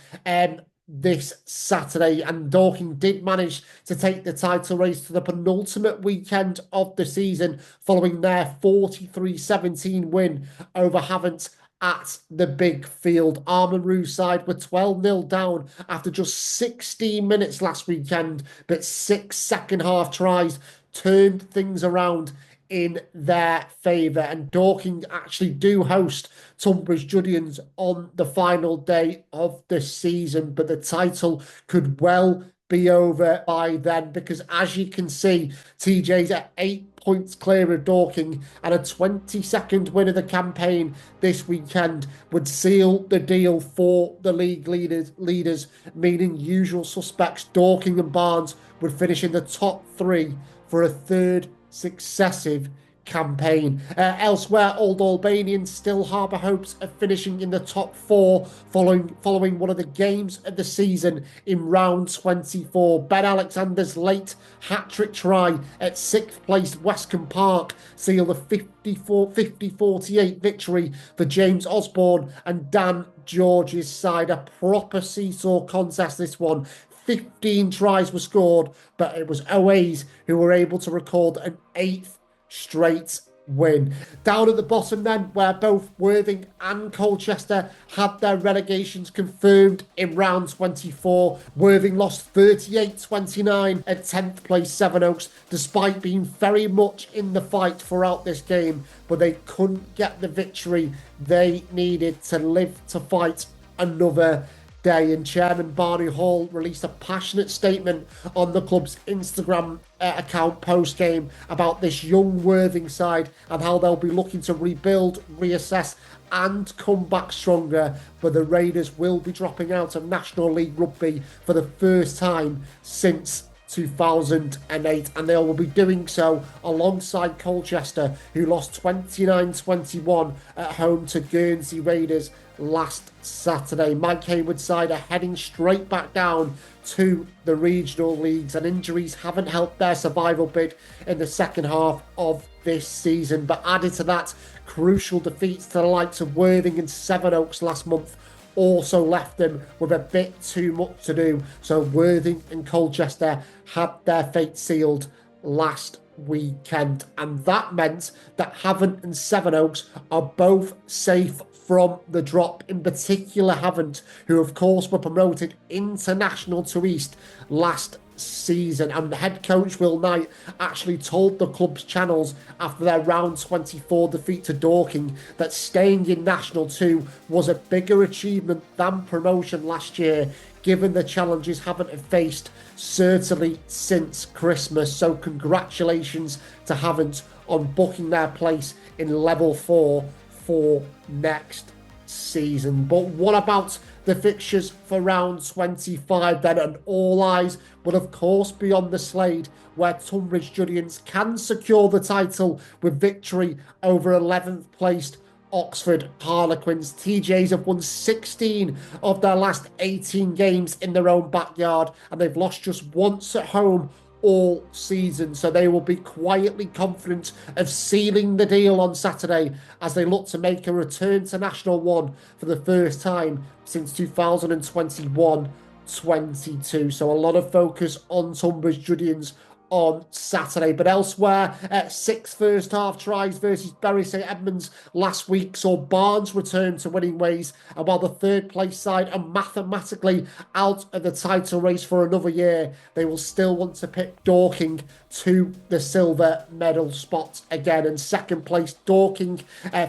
this Saturday. And Dorking did manage to take the title race to the penultimate weekend of the season following their 43-17 win over Havant at the big field. Armand Rouge's side were 12-0 down after just 16 minutes last weekend, but 6 second half tries turned things around in their favour. And Dorking actually do host Tunbridge Julians on the final day of the season, but the title could well be over by then, because as you can see, TJ's at 8 points clear of Dorking, and a 22nd win of the campaign this weekend would seal the deal for the league leaders, meaning usual suspects Dorking and Barnes would finish in the top 3 for a 3rd successive campaign. Elsewhere, Old Albanians still harbour hopes of finishing in the top 4 following one of the games of the season in round 24. Ben Alexander's late hat-trick try at 6th place Westcombe Park sealed a 50-48 victory for James Osborne and Dan George's side. A proper seesaw contest, this one. 15 tries were scored, but it was OAs who were able to record an 8th straight win. Down at the bottom then, where both Worthing and Colchester had their relegations confirmed in round 24. Worthing lost 38-29 at 10th place Sevenoaks, despite being very much in the fight throughout this game, but they couldn't get the victory they needed to live to fight another day. And Chairman Barney Hall released a passionate statement on the club's Instagram account post-game about this young Worthing side and how they'll be looking to rebuild, reassess and come back stronger. But the Raiders will be dropping out of National League Rugby for the first time since 2008, and they will be doing so alongside Colchester, who lost 29-21 at home to Guernsey Raiders last Saturday. Mike Hayward's side are heading straight back down to the regional leagues, and injuries haven't helped their survival bid in the second half of this season. But added to that, crucial defeats to the likes of Worthing and Sevenoaks last month also left them with a bit too much to do. So Worthing and Colchester had their fate sealed last weekend, and that meant that Havant and Sevenoaks are both safe from the drop. In particular, Havant, who of course were promoted into National 2 East last season, and the head coach Will Knight actually told the club's channels after their round 24 defeat to Dorking that staying in National 2 was a bigger achievement than promotion last year, given the challenges Havant have faced certainly since Christmas. So congratulations to Havant on booking their place in level 4 for next season. But what about the fixtures for round 25 then? And all eyes will of course be on the Slade, where Tunbridge Julians can secure the title with victory over 11th placed Oxford Harlequins. TJs have won 16 of their last 18 games in their own backyard, and they've lost just once at home all season, so they will be quietly confident of sealing the deal on Saturday as they look to make a return to National 1 for the first time since 2021-22. So a lot of focus on Tunbridge Julians on Saturday. But elsewhere, 6 first half tries versus Bury St Edmunds last week saw Barnes return to winning ways, and while the third place side are mathematically out of the title race for another year, they will still want to pick Dorking to the silver medal spot again. And second place Dorking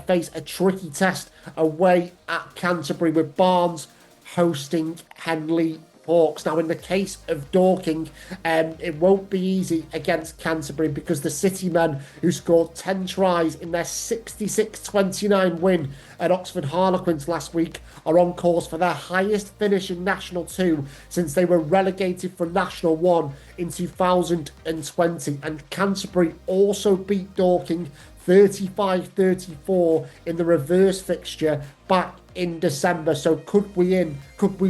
face a tricky test away at Canterbury, with Barnes hosting Henley Hawks. Now, in the case of Dorking, it won't be easy against Canterbury because the City men, who scored 10 tries in their 66-29 win at Oxford Harlequins last week, are on course for their highest finish in National 2 since they were relegated from National 1 in 2020. And Canterbury also beat Dorking 35-34 in the reverse fixture back in December. So could we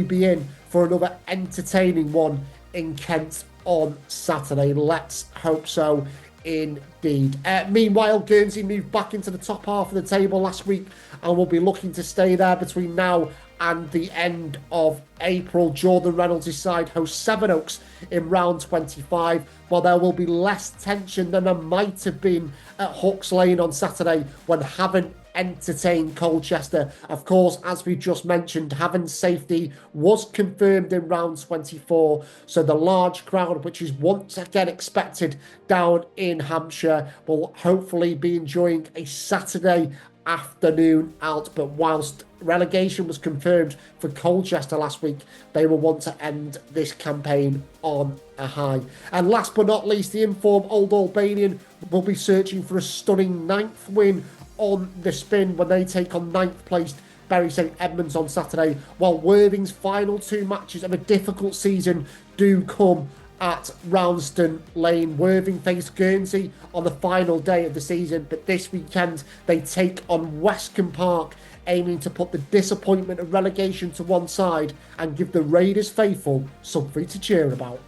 be in for another entertaining one in Kent on Saturday? Let's hope so indeed. Meanwhile, Guernsey moved back into the top half of the table last week and will be looking to stay there between now and the end of April. Jordan Reynolds' side hosts Sevenoaks in round 25, while there will be less tension than there might have been at Hawks Lane on Saturday when Havant entertained Colchester. Of course, as we just mentioned, Havant's safety was confirmed in round 24, so the large crowd, which is once again expected down in Hampshire, will hopefully be enjoying a Saturday afternoon out. But whilst relegation was confirmed for Colchester last week, they will want to end this campaign on a high. And last but not least, the informed Old Albanian will be searching for a stunning 9th win on the spin when they take on 9th placed Bury St Edmunds on Saturday, while Worthing's final 2 matches of a difficult season do come at Roundston Lane. Worthing faced Guernsey on the final day of the season, but this weekend they take on Westcombe Park, aiming to put the disappointment of relegation to one side and give the Raiders faithful something to cheer about.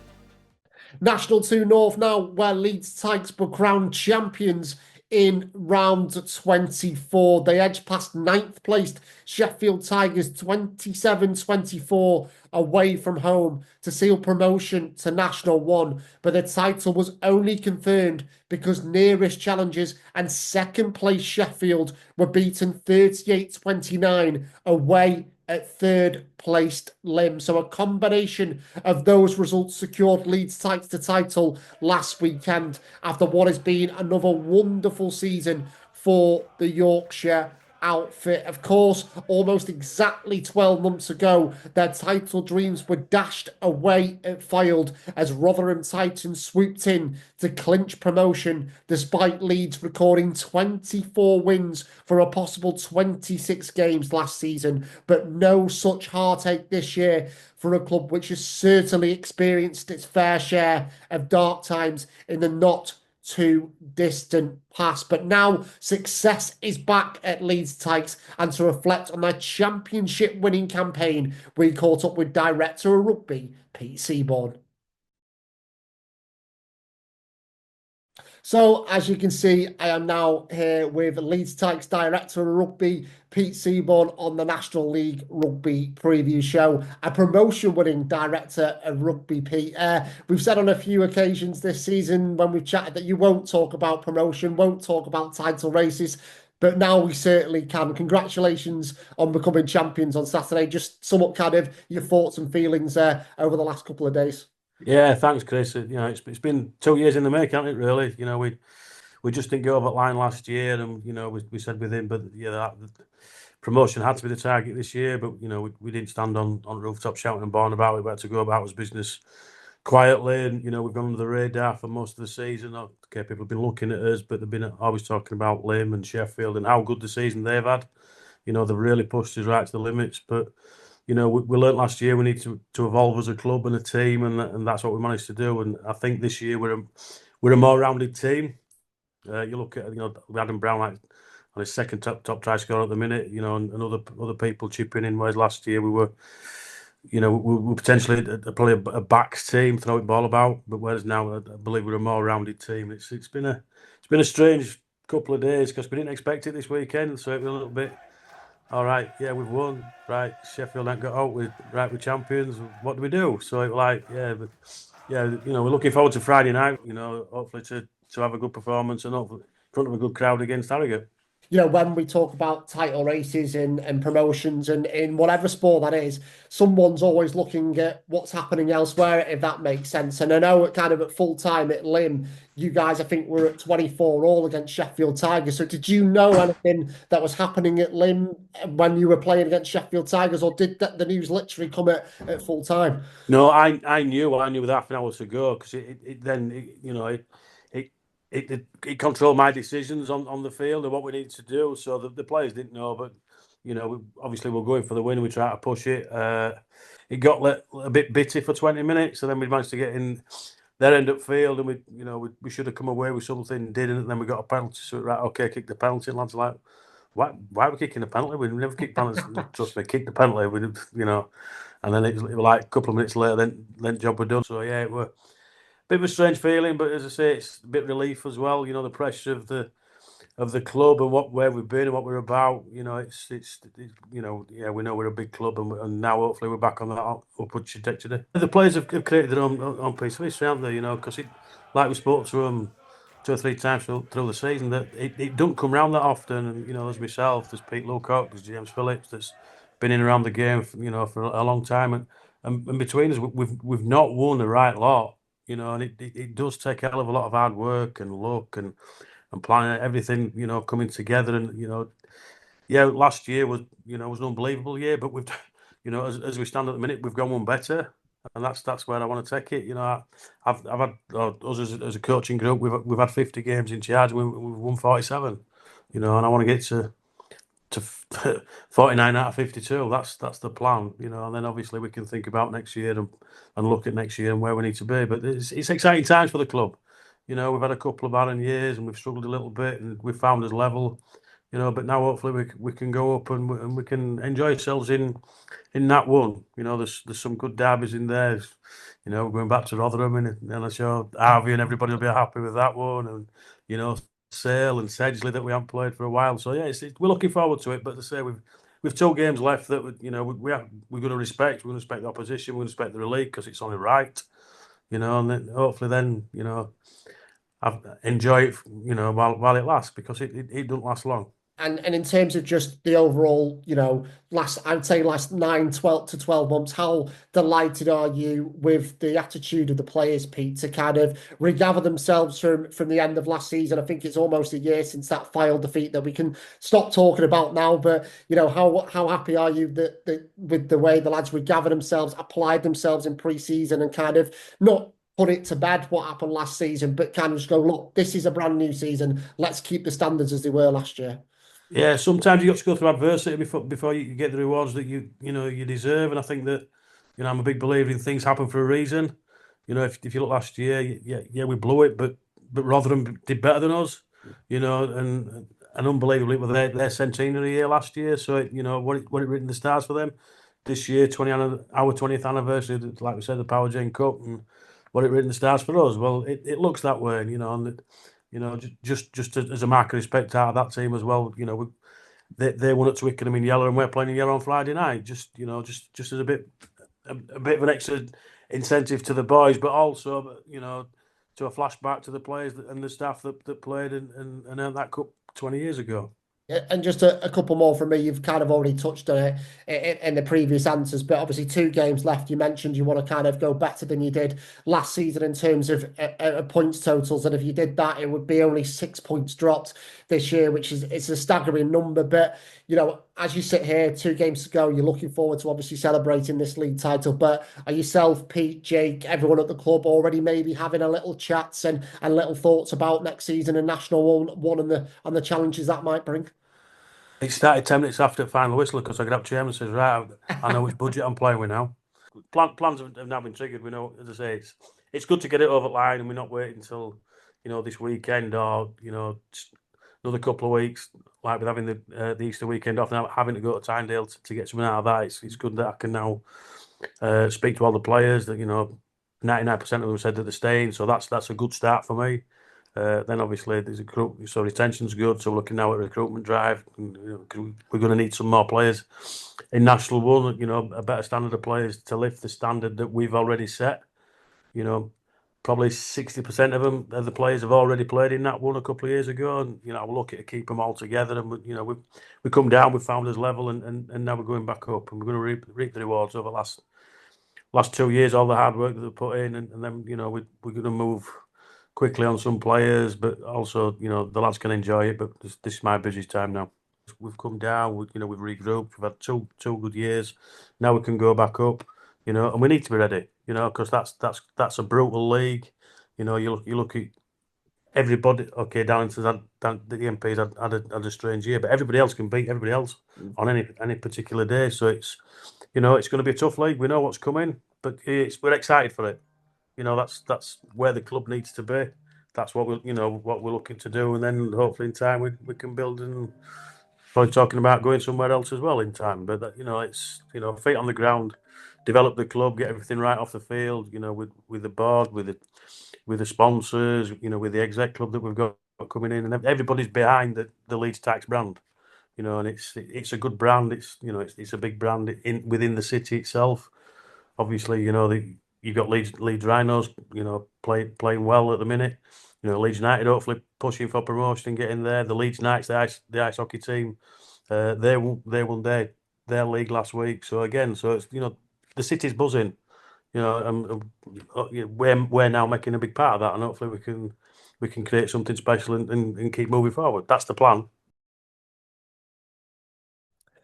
National 2 North now, where Leeds Tykes were crowned champions in round 24. They edged past 9th placed Sheffield Tigers 27-24 away from home to seal promotion to National 1, but the title was only confirmed because nearest challengers and second place Sheffield were beaten 38-29 away at third placed Lim. So a combination of those results secured Leeds Tykes the title last weekend after what has been another wonderful season for the Yorkshire outfit. Of course, almost exactly 12 months ago, their title dreams were dashed away at Fylde as Rotherham Titans swooped in to clinch promotion, despite Leeds recording 24 wins for a possible 26 games last season. But no such heartache this year for a club which has certainly experienced its fair share of dark times in the not too distant past. But now success is back at Leeds Tykes, and to reflect on their championship winning campaign, we caught up with Director of Rugby Pete Seabourne. So, as you can see, I am now here with Leeds Tykes Director of Rugby, Pete Seabourne, on the National League Rugby Preview Show, a promotion-winning Director of Rugby, Pete. We've said on a few occasions this season when we've chatted that you won't talk about promotion, won't talk about title races, but now we certainly can. Congratulations on becoming champions on Saturday. Just sum up kind of your thoughts and feelings over the last couple of days. Yeah, thanks, Chris. It's been 2 years in the making, hasn't it? Really, we just didn't go over that line last year, and we said with him, but yeah, that promotion had to be the target this year. But we didn't stand on rooftop shouting and bawling about it. We had to go about his business quietly, and we've gone under the radar for most of the season. Okay, people have been looking at us, but they've been always talking about Lim and Sheffield and how good the season they've had. They've really pushed us right to the limits, but. We learnt last year we need to evolve as a club and a team, and that's what we managed to do. And I think this year we're a more rounded team. You look at Adam Brown on his second top try scorer at the minute, and other people chipping in. Whereas last year we were potentially probably a backs team, throw it ball about. But whereas now I believe we're a more rounded team. It's been a strange couple of days because we didn't expect it this weekend, so it was a little bit. All right, yeah, we've won. Right, Sheffield ain't got out. We're champions. What do we do? So it was we're looking forward to Friday night. Hopefully to have a good performance and hopefully in front of a good crowd against Harrogate. When we talk about title races and promotions and in whatever sport that is, someone's always looking at what's happening elsewhere, if that makes sense. And I know kind of at full time at Lim, you guys, I think, were at 24 all against Sheffield Tigers. So did you know anything that was happening at Lim when you were playing against Sheffield Tigers, or did the news literally come at full time? No, I knew with half an hour to go because it controlled my decisions on the field and what we needed to do. So the players didn't know, but obviously we're going for the win. We try to push it. It got a bit bitty for 20 minutes, and then we managed to get in their end up field, and we should have come away with something, didn't. And then we got a penalty. So right, okay, kick the penalty. And lads are like, why are we kicking the penalty? We never kick penalties. Trust me, kick the penalty. And then it was like a couple of minutes later, then job was done. So yeah, it was. Bit of a strange feeling, but as I say, it's a bit relief as well. The pressure of the club and where we've been and what we're about. It's we know we're a big club, and now hopefully we're back on that upward trajectory. The players have created their own piece of history, haven't they? Because like we spoke to them 2 or 3 times through the season, that it don't come round that often. And there's myself, there's Pete Lucock, there's James Phillips, that's been in around the game, for a long time, and between us, we've not won the right lot. And it does take a hell of a lot of hard work and luck and planning everything, coming together. And last year was an unbelievable year, but we've, as we stand at the minute, we've gone one better, and that's where I want to take it. I've had us as a coaching group, we've had 50 games in charge, we've won 47, and I want to get to 49 out of 52. That's the plan, and then obviously we can think about next year and look at next year and where we need to be. But it's exciting times for the club. We've had a couple of barren years and we've struggled a little bit and we've found us level, but now hopefully we can go up and we can enjoy ourselves in that one. There's some good derbies in there. We're going back to Rotherham and I'm sure Albion, everybody will be happy with that one, and Sale and Sedgley that we haven't played for a while. So yeah, we're looking forward to it. But to say we've 2 games left that we're going to respect. We're going to respect the opposition. We're going to respect the league because it's only right. And then hopefully enjoy it. While it lasts, because it doesn't last long. And in terms of just the overall, last 9, 12 to 12 months, how delighted are you with the attitude of the players, Pete, to kind of regather themselves from the end of last season? I think it's almost a year since that Fylde defeat that we can stop talking about now. But, how happy are you with the way the lads regather themselves, applied themselves in pre-season and kind of not put it to bed what happened last season, but kind of just go, look, this is a brand new season. Let's keep the standards as they were last year. Yeah, sometimes you got to go through adversity before you get the rewards that you deserve, and I think that I'm a big believer in things happen for a reason. If you look last year, we blew it, but Rotherham did better than us. And unbelievably, with their centenary year last year, so what it written in the stars for them this year, our 20th anniversary, like we said, the Power Jane Cup, and what it written in the stars for us. Well, it looks that way, and You know, just as a mark of respect out of that team as well. You know, they won at Twickenham in yellow, and we're playing in yellow on Friday night. Just as a bit of an extra incentive to the boys, but also to a flashback to the players and the staff that played and earned that cup 20 years ago. And just a couple more from me. You've kind of already touched on it in the previous answers, but obviously 2 games left. You mentioned you want to kind of go better than you did last season in terms of points totals, and if you did that, it would be only 6 points dropped this year, which is it's a staggering number. But as you sit here 2 games to go, you're looking forward to obviously celebrating this league title. But are yourself, Pete, Jake, everyone at the club already maybe having a little chats and little thoughts about next season and National One and the challenges that might bring? It started 10 minutes after the final whistle because I got up chairman says, right, I know which budget I'm playing with now. Plans have now been triggered. We know, as I say, it's good to get it over the line, and we're not waiting until this weekend or another couple of weeks, like with having the Easter weekend off now, having to go to Tyndale to get something out of that. It's good that I can now speak to all the players that 99% of them said that they're staying, so that's a good start for me. Then obviously there's so retention's good. So we're looking now at a recruitment drive. And, we're going to need some more players in National One. A better standard of players to lift the standard that we've already set. Probably 60% of them, the players have already played in that one a couple of years ago, and we're lucky to keep them all together. And we come down, we found us level, and now we're going back up, and we're going to reap the rewards over the last 2 years, all the hard work that they've put in, and then we're going to move quickly on some players, but also the lads can enjoy it. But this is my busiest time now. We've come down, we've regrouped. We've had two good years. Now we can go back up, and we need to be ready, because that's a brutal league. You look at everybody. Okay, Darlington's the MPs had a strange year, but everybody else can beat everybody else on any particular day. So it's it's going to be a tough league. We know what's coming, but we're excited for it. That's where the club needs to be. That's what we're looking to do, and then hopefully in time we can build, and probably talking about going somewhere else as well in time. But it's feet on the ground, develop the club, get everything right off the field. With the board, with the sponsors, with the exec club that we've got coming in, and everybody's behind the Leeds Tykes brand. And it's a good brand. It's a big brand within the city itself. Obviously, you've got Leeds Rhinos, playing well at the minute. Leeds United hopefully pushing for promotion and getting there. The Leeds Knights, the ice hockey team, they won their league last week. So again, it's the city's buzzing. We're now making a big part of that, and hopefully we can create something special and keep moving forward. That's the plan.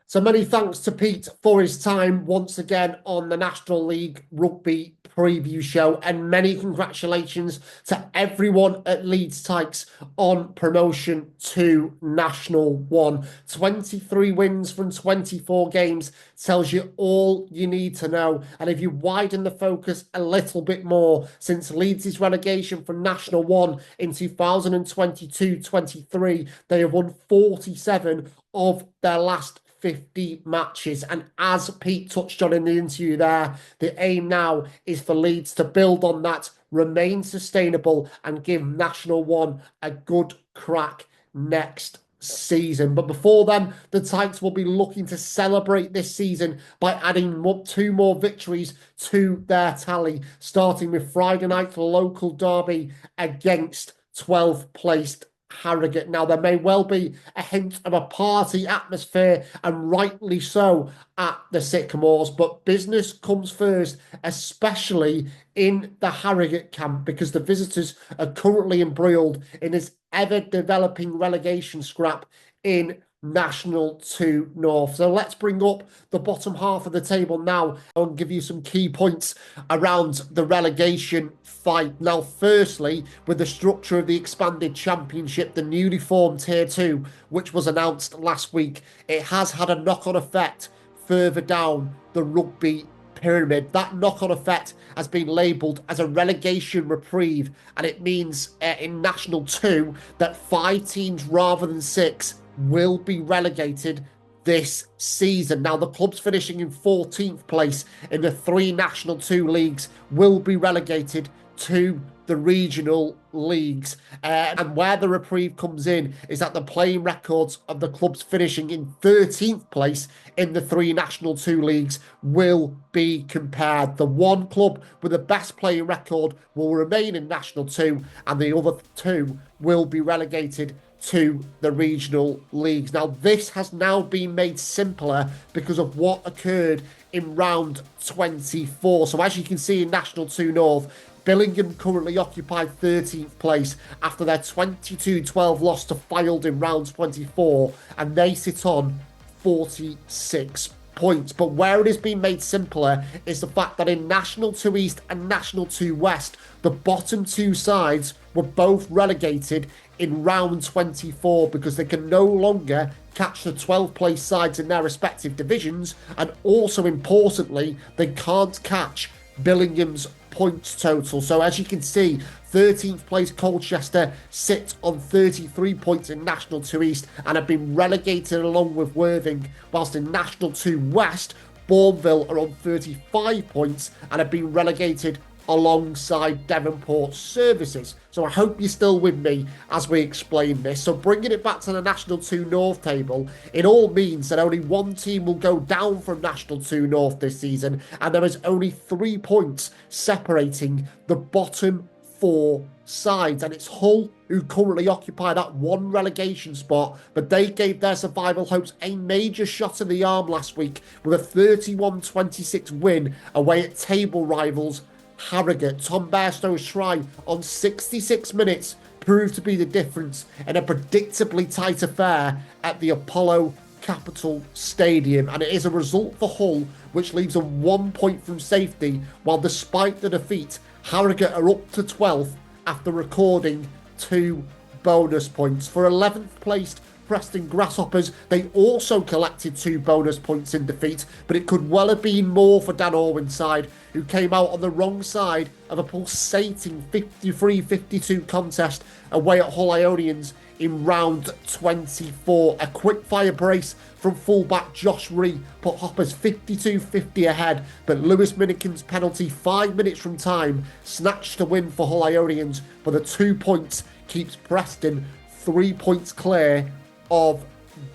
So many thanks to Pete for his time once again on the National League Rugby preview show, and many congratulations to everyone at Leeds Tykes on promotion to National One. 23 wins from 24 games tells you all you need to know. And if you widen the focus a little bit more, since Leeds' relegation from National One in 2022-23, they have won 47 of their last 50 matches. And as Pete touched on in the interview there, the aim now is for Leeds to build on that, remain sustainable, and give National One a good crack next season. But before then, the Tykes will be looking to celebrate this season by adding 2 more victories to their tally, starting with Friday night's local derby against 12th placed Harrogate. Now, there may well be a hint of a party atmosphere, and rightly so, at the Sycamores, but business comes first, especially in the Harrogate camp, because the visitors are currently embroiled in this ever-developing relegation scrap in National 2 North. So let's bring up the bottom half of the table now and give you some key points around the relegation fight. Now, firstly, with the structure of the expanded championship, the newly formed Tier 2, which was announced last week, it has had a knock-on effect further down the rugby pyramid. That knock-on effect has been labelled as a relegation reprieve, and it means in National 2 that 5 teams rather than 6 will be relegated this season. Now, the clubs finishing in 14th place in the 3 National 2 leagues will be relegated to the regional leagues. And where the reprieve comes in is that the playing records of the clubs finishing in 13th place in the 3 National 2 leagues will be compared. The one club with the best playing record will remain in National 2, and the other 2 will be relegated to the regional leagues. Now, this has now been made simpler because of what occurred in round 24. So as you can see in National 2 North, Billingham currently occupied 13th place after their 22-12 loss to Fylde in round 24, and they sit on 46 points. But where it has been made simpler is the fact that in National 2 East and National 2 West, the bottom 2 sides were both relegated in round 24 because they can no longer catch the 12th place sides in their respective divisions, and also importantly, they can't catch Billingham's points total. So as you can see, 13th place Colchester sit on 33 points in National 2 East and have been relegated along with Worthing, whilst in National 2 West, Bourneville are on 35 points and have been relegated alongside Devonport Services. So I hope you're still with me as we explain this. So bringing it back to the National 2 North table, it all means that only one team will go down from National 2 North this season, and there is only 3 points separating the bottom 4 sides, and it's Hull who currently occupy that 1 relegation spot, but they gave their survival hopes a major shot in the arm last week with a 31-26 win away at table rivals Harrogate. Tom Bairstow's try on 66 minutes proved to be the difference in a predictably tight affair at the Apollo Capital Stadium, and it is a result for Hull which leaves them 1 point from safety, while despite the defeat, Harrogate are up to 12th after recording 2 bonus points. For 11th placed Preston Grasshoppers, they also collected 2 bonus points in defeat, but it could well have been more for Dan Orwin's side, who came out on the wrong side of a pulsating 53-52 contest away at Hull Ionians in round 24. A quick-fire brace from fullback Josh Ree put Hoppers 52-50 ahead, but Lewis Minikin's penalty 5 minutes from time snatched the win for Hull Ionians, but the 2 points keeps Preston 3 points clear of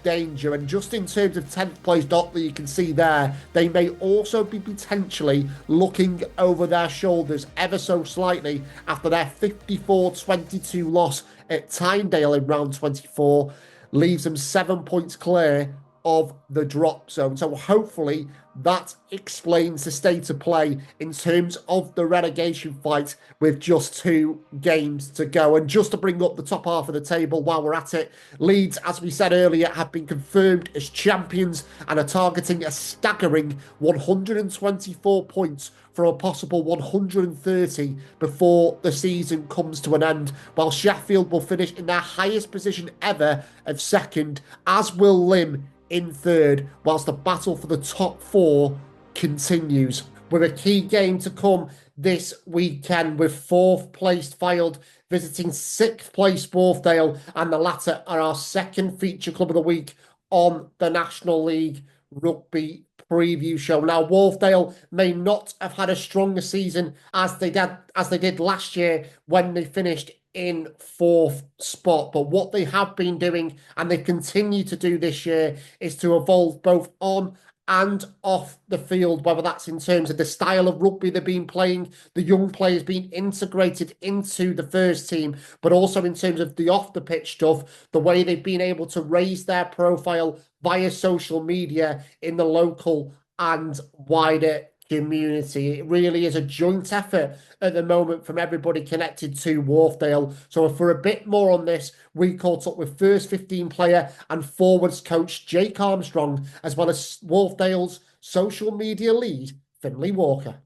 danger. And just in terms of 10th place Dockley, you can see there, they may also be potentially looking over their shoulders ever so slightly after their 54-22 loss at Tynedale in round 24 leaves them 7 points clear of the drop zone. So hopefully that explains the state of play in terms of the relegation fight with just 2 games to go. And just to bring up the top half of the table while we're at it, Leeds, as we said earlier, have been confirmed as champions and are targeting a staggering 124 points from a possible 130 before the season comes to an end, while Sheffield will finish in their highest position ever of second, as will Lim in third, whilst the battle for the top 4 continues, with a key game to come this weekend, with 4th placed Fylde visiting 6th placed Wharfedale, and the latter are our second feature club of the week on the National League Rugby preview show. Now, Wharfedale may not have had a stronger season as they did last year when they finished in 4th spot, but what they have been doing and they continue to do this year is to evolve both on and off the field, whether that's in terms of the style of rugby they've been playing, the young players being integrated into the first team, but also in terms of the off the pitch stuff, the way they've been able to raise their profile via social media in the local and wider community. It really is a joint effort at the moment from everybody connected to Wharfedale. So for a bit more on this, we caught up with first 15 player and forwards coach Jake Armstrong, as well as Wharfedale's social media lead, Finlay Walker.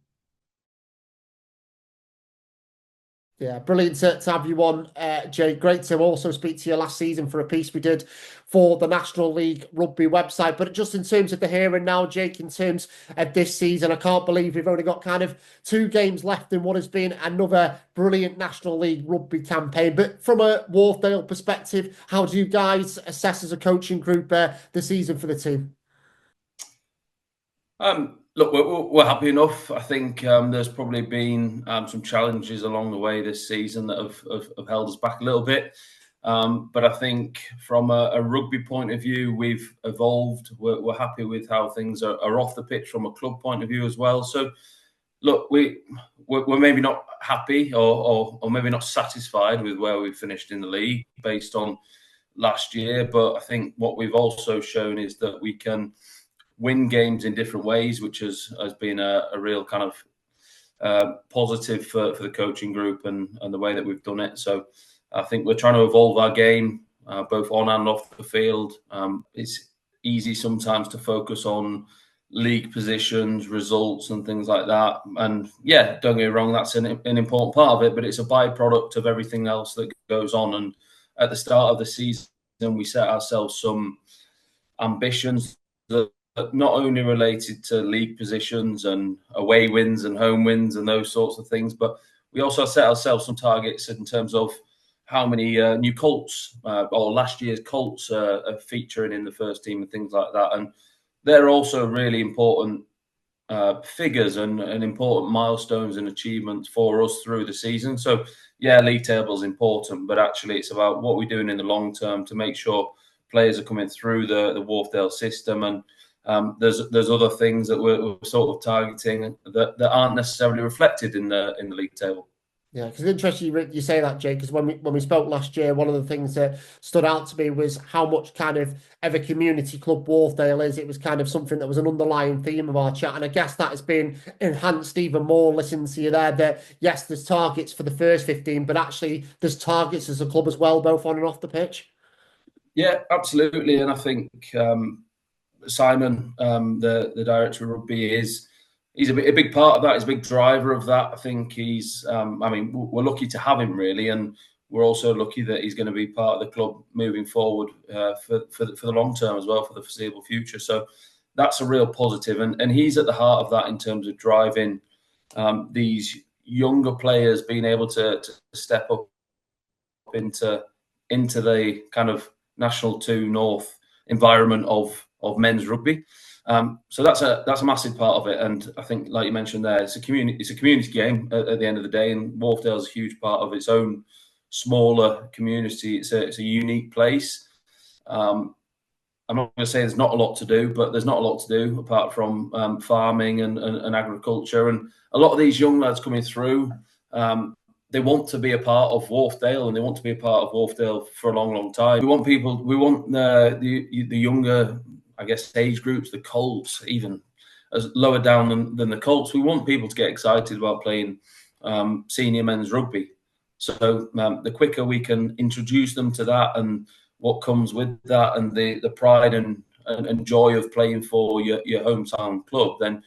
Yeah, brilliant to have you on, Jake. Great to also speak to you last season for a piece we did for the National League Rugby website. But just in terms of the here and now, Jake, in terms of this season, I can't believe we've only got kind of 2 games left in what has been another brilliant National League Rugby campaign. But from a Wharfedale perspective, how do you guys assess as a coaching group the season for the team? Look, we're happy enough. I think there's probably been some challenges along the way this season that have held us back a little bit. But I think from a rugby point of view, we've evolved. We're happy with how things are off the pitch from a club point of view as well. So, look, we're maybe not happy or maybe not satisfied with where we finished in the league based on last year. But I think what we've also shown is that we can win games in different ways, which has been a real kind of positive for the coaching group and the way that we've done it. So I think we're trying to evolve our game, both on and off the field. It's easy sometimes to focus on league positions, results and things like that. And yeah, don't get me wrong, that's an important part of it, but it's a byproduct of everything else that goes on. And at the start of the season, we set ourselves some ambitions that not only related to league positions and away wins and home wins and those sorts of things, but we also set ourselves some targets in terms of how many new Colts or last year's Colts are featuring in the first team and things like that. And they're also really important figures and important milestones and achievements for us through the season. So yeah, league table is important, but actually it's about what we're doing in the long term to make sure players are coming through the Wharfedale system. And there's other things that we're sort of targeting that aren't necessarily reflected in the league table. Yeah, because it's interesting you say that, Jake, because when we spoke last year, one of the things that stood out to me was how much kind of a community club Wharfedale is. It was kind of something that was an underlying theme of our chat. And I guess that has been enhanced even more listening to you there, that yes, there's targets for the first 15, but actually there's targets as a club as well, both on and off the pitch. Yeah, absolutely. And I think Simon, the director of rugby, he's a big part of that. He's a big driver of that. I think he's. We're lucky to have him really, and we're also lucky that he's going to be part of the club moving forward for the long term as well, for the foreseeable future. So that's a real positive, and he's at the heart of that in terms of driving these younger players being able to step up into the kind of National 2 North environment of men's rugby. So that's a massive part of it, and I think, like you mentioned there, it's a community game at the end of the day, and Wharfedale is a huge part of its own smaller community. It's a unique place. I'm not going to say there's not a lot to do, but there's not a lot to do apart from farming and agriculture. And a lot of these young lads coming through, they want to be a part of Wharfedale, and they want to be a part of Wharfedale for a long, long time. We want the younger, I guess, age groups, the Colts, even as lower down than the Colts. We want people to get excited about playing senior men's rugby. So the quicker we can introduce them to that and what comes with that, and the pride and joy of playing for your hometown club, then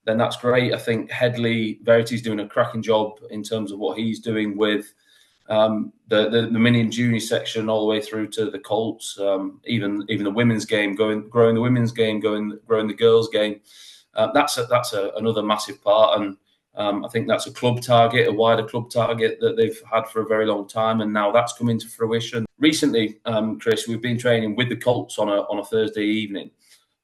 that's great. I think Headley Verity's doing a cracking job in terms of what he's doing with the mini and junior section all the way through to the Colts, even the women's game, growing the women's game, growing the girls' game. That's another massive part, and I think that's a club target, a wider club target that they've had for a very long time, and now that's coming to fruition. Recently, Chris, we've been training with the Colts on a Thursday evening,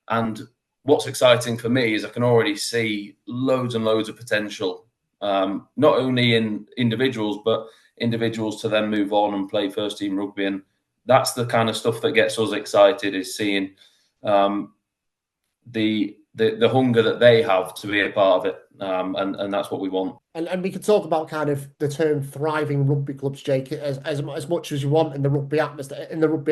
and what's exciting for me is I can already see loads and loads of potential, not only in individuals, but individuals to then move on and play first team rugby. And that's the kind of stuff that gets us excited, is seeing the hunger that they have to be a part of it. And that's what we want. And we could talk about kind of the term thriving rugby clubs, Jake, as much as you want in the rugby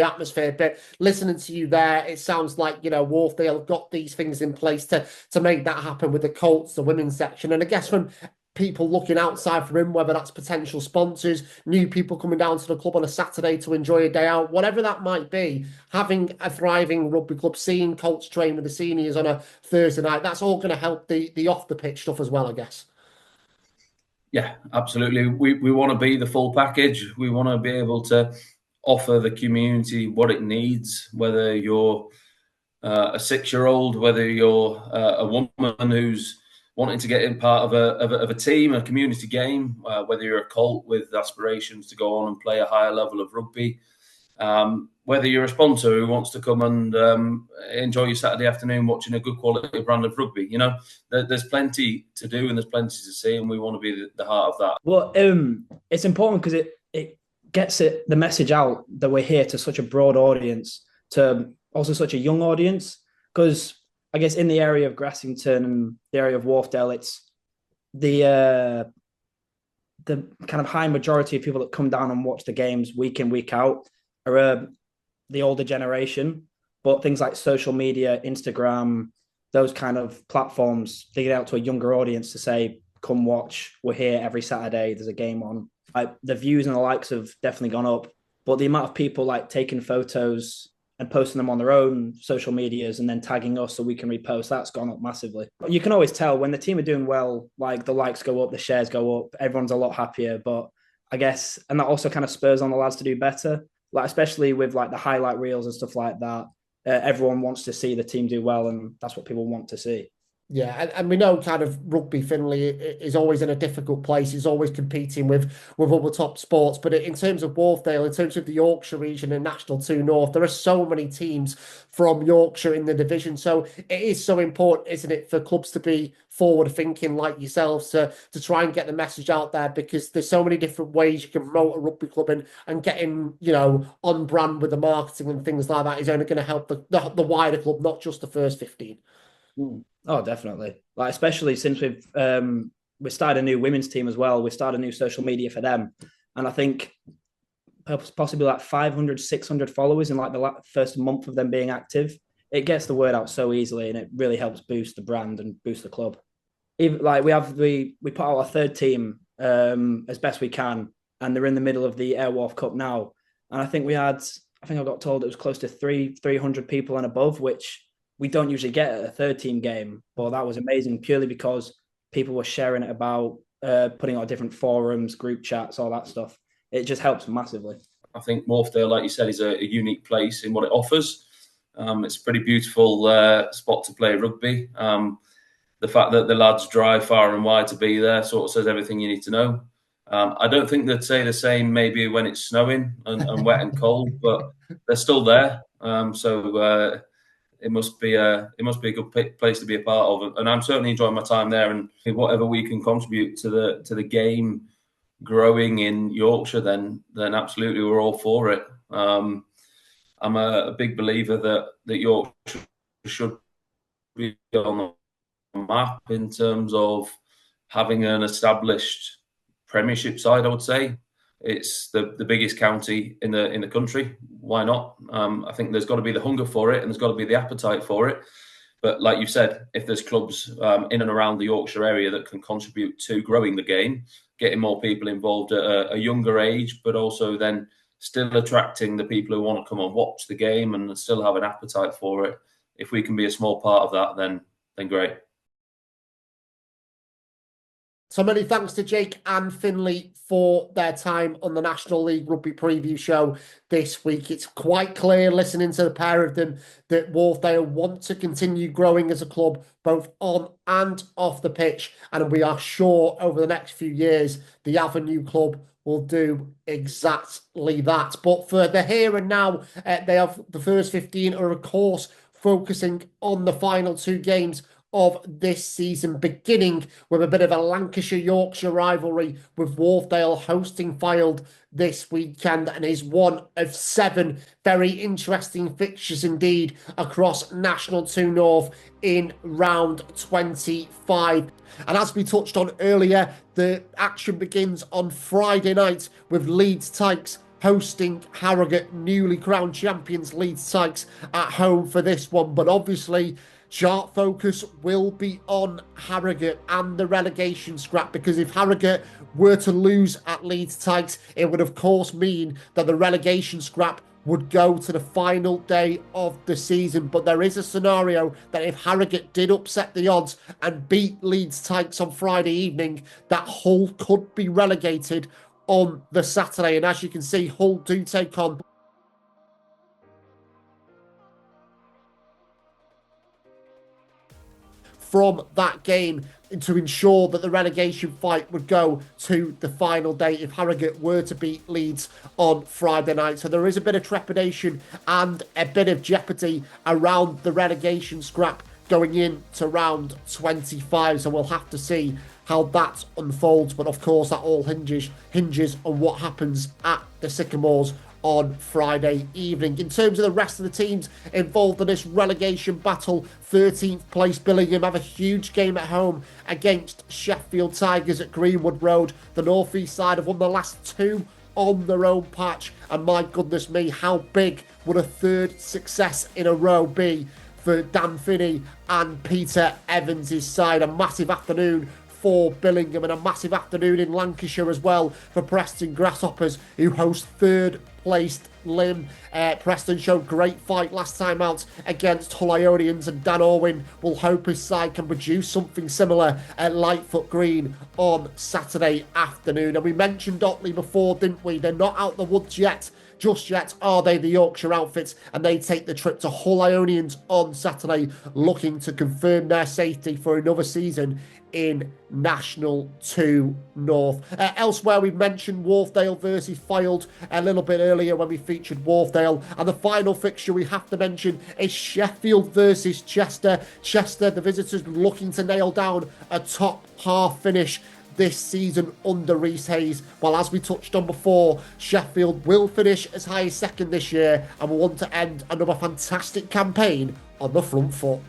atmosphere. But listening to you there, it sounds like, Wharfedale have got these things in place to make that happen with the Colts, the women's section. And I guess from people looking outside for him, whether that's potential sponsors, new people coming down to the club on a Saturday to enjoy a day out, whatever that might be, having a thriving rugby club, seeing Colts train with the seniors on a Thursday night, that's all going to help the off the pitch stuff as well, I guess. Yeah, absolutely. We want to be the full package. We want to be able to offer the community what it needs, whether you're a 6-year-old, whether you're a woman who's wanting to get in part of a team, a community game, whether you're a Colt with aspirations to go on and play a higher level of rugby. Whether you're a sponsor who wants to come and enjoy your Saturday afternoon watching a good quality brand of rugby, there's plenty to do and there's plenty to see, and we want to be the heart of that. Well, it's important because it gets the message out that we're here to such a broad audience, to also such a young audience. Because I guess in the area of Grassington and the area of Wharfedale, it's the kind of high majority of people that come down and watch the games week in, week out are the older generation. But things like social media, Instagram, those kind of platforms, they get out to a younger audience to say, come watch, we're here every Saturday, there's a game on. The views and the likes have definitely gone up, but the amount of people like taking photos and posting them on their own social medias and then tagging us so we can repost, that's gone up massively. You can always tell when the team are doing well, like the likes go up, the shares go up, everyone's a lot happier. But I guess, and that also kind of spurs on the lads to do better, like especially with like the highlight reels and stuff like that. Everyone wants to see the team do well, and that's what people want to see. Yeah, and we know kind of Rugby Finley is always in a difficult place. He's always competing with other top sports. But in terms of Wharfedale, in terms of the Yorkshire region and National 2 North, there are so many teams from Yorkshire in the division. So it is so important, isn't it, for clubs to be forward thinking like yourselves to try and get the message out there, because there's so many different ways you can promote a rugby club, and getting, on brand with the marketing and things like that is only going to help the wider club, not just the first 15. Oh, definitely. Like, especially since we started a new women's team as well. We started a new social media for them. And I think possibly like 500, 600 followers in like the first month of them being active. It gets the word out so easily, and it really helps boost the brand and boost the club. Even like we put out our third team as best we can, and they're in the middle of the Airwharf Cup now. And I think I got told it was close to 300 people and above, which we don't usually get at a third team game, but that was amazing purely because people were sharing it about, putting out different forums, group chats, all that stuff. It just helps massively. I think Wharfedale, like you said, is a unique place in what it offers. It's a pretty beautiful spot to play rugby. The fact that the lads drive far and wide to be there sort of says everything you need to know. I don't think they'd say the same maybe when it's snowing and wet and cold, but they're still there. It must be a good place to be a part of, and I'm certainly enjoying my time there. And whatever we can contribute to the game growing in Yorkshire, then absolutely we're all for it. I'm a big believer that Yorkshire should be on the map in terms of having an established Premiership side. I would say it's the biggest county in the country. Why not? I think there's got to be the hunger for it, and there's got to be the appetite for it. But like you said, if there's clubs in and around the Yorkshire area that can contribute to growing the game, getting more people involved at a younger age, but also then still attracting the people who want to come and watch the game and still have an appetite for it, if we can be a small part of that, then great. So many thanks to Jake and Finley for their time on the National League Rugby Preview Show this week. It's quite clear, listening to the pair of them, that Wharfedale want to continue growing as a club, both on and off the pitch. And we are sure over the next few years, the Avenue Club will do exactly that. But for the here and now, they have the first 15 are, of course, focusing on the final two games of this season, beginning with a bit of a Lancashire-Yorkshire rivalry with Wharfedale hosting Fylde this weekend, and is one of 7 very interesting fixtures indeed across National 2 North in round 25. And as we touched on earlier, the action begins on Friday night with Leeds Tykes hosting Harrogate, newly crowned champions Leeds Tykes at home for this one. But obviously, sharp focus will be on Harrogate and the relegation scrap, because if Harrogate were to lose at Leeds Tykes, it would of course mean that the relegation scrap would go to the final day of the season. But there is a scenario that if Harrogate did upset the odds and beat Leeds Tykes on Friday evening, that Hull could be relegated on the Saturday. And as you can see, Hull do take on from that game to ensure that the relegation fight would go to the final day if Harrogate were to beat Leeds on Friday night. So there is a bit of trepidation and a bit of jeopardy around the relegation scrap going into round 25. So we'll have to see how that unfolds. But of course, that all hinges on what happens at the Sycamores on Friday evening. In terms of the rest of the teams involved in this relegation battle, 13th place Billingham have a huge game at home against Sheffield Tigers at Greenwood Road. The North East side have won the last 2 on their own patch, and my goodness me, how big would a third success in a row be for Dan Finney and Peter Evans' side? A massive afternoon for Billingham and a massive afternoon in Lancashire as well for Preston Grasshoppers, who host third placed Lim. Preston showed great fight last time out against Hull Ionians, and Dan Orwin will hope his side can produce something similar at Lightfoot Green on Saturday afternoon. And we mentioned Otley before, didn't we? They're not out the woods just yet, are they, the Yorkshire outfits, and they take the trip to Hull Ionians on Saturday, looking to confirm their safety for another season in National 2 North. Elsewhere, we've mentioned Wharfedale versus Fylde a little bit earlier when we featured Wharfedale, and the final fixture we have to mention is Sheffield versus Chester. Chester, the visitors, looking to nail down a top half finish this season under Reece Hayes. Well, as we touched on before, Sheffield will finish as high as second this year and will want to end another fantastic campaign on the front foot.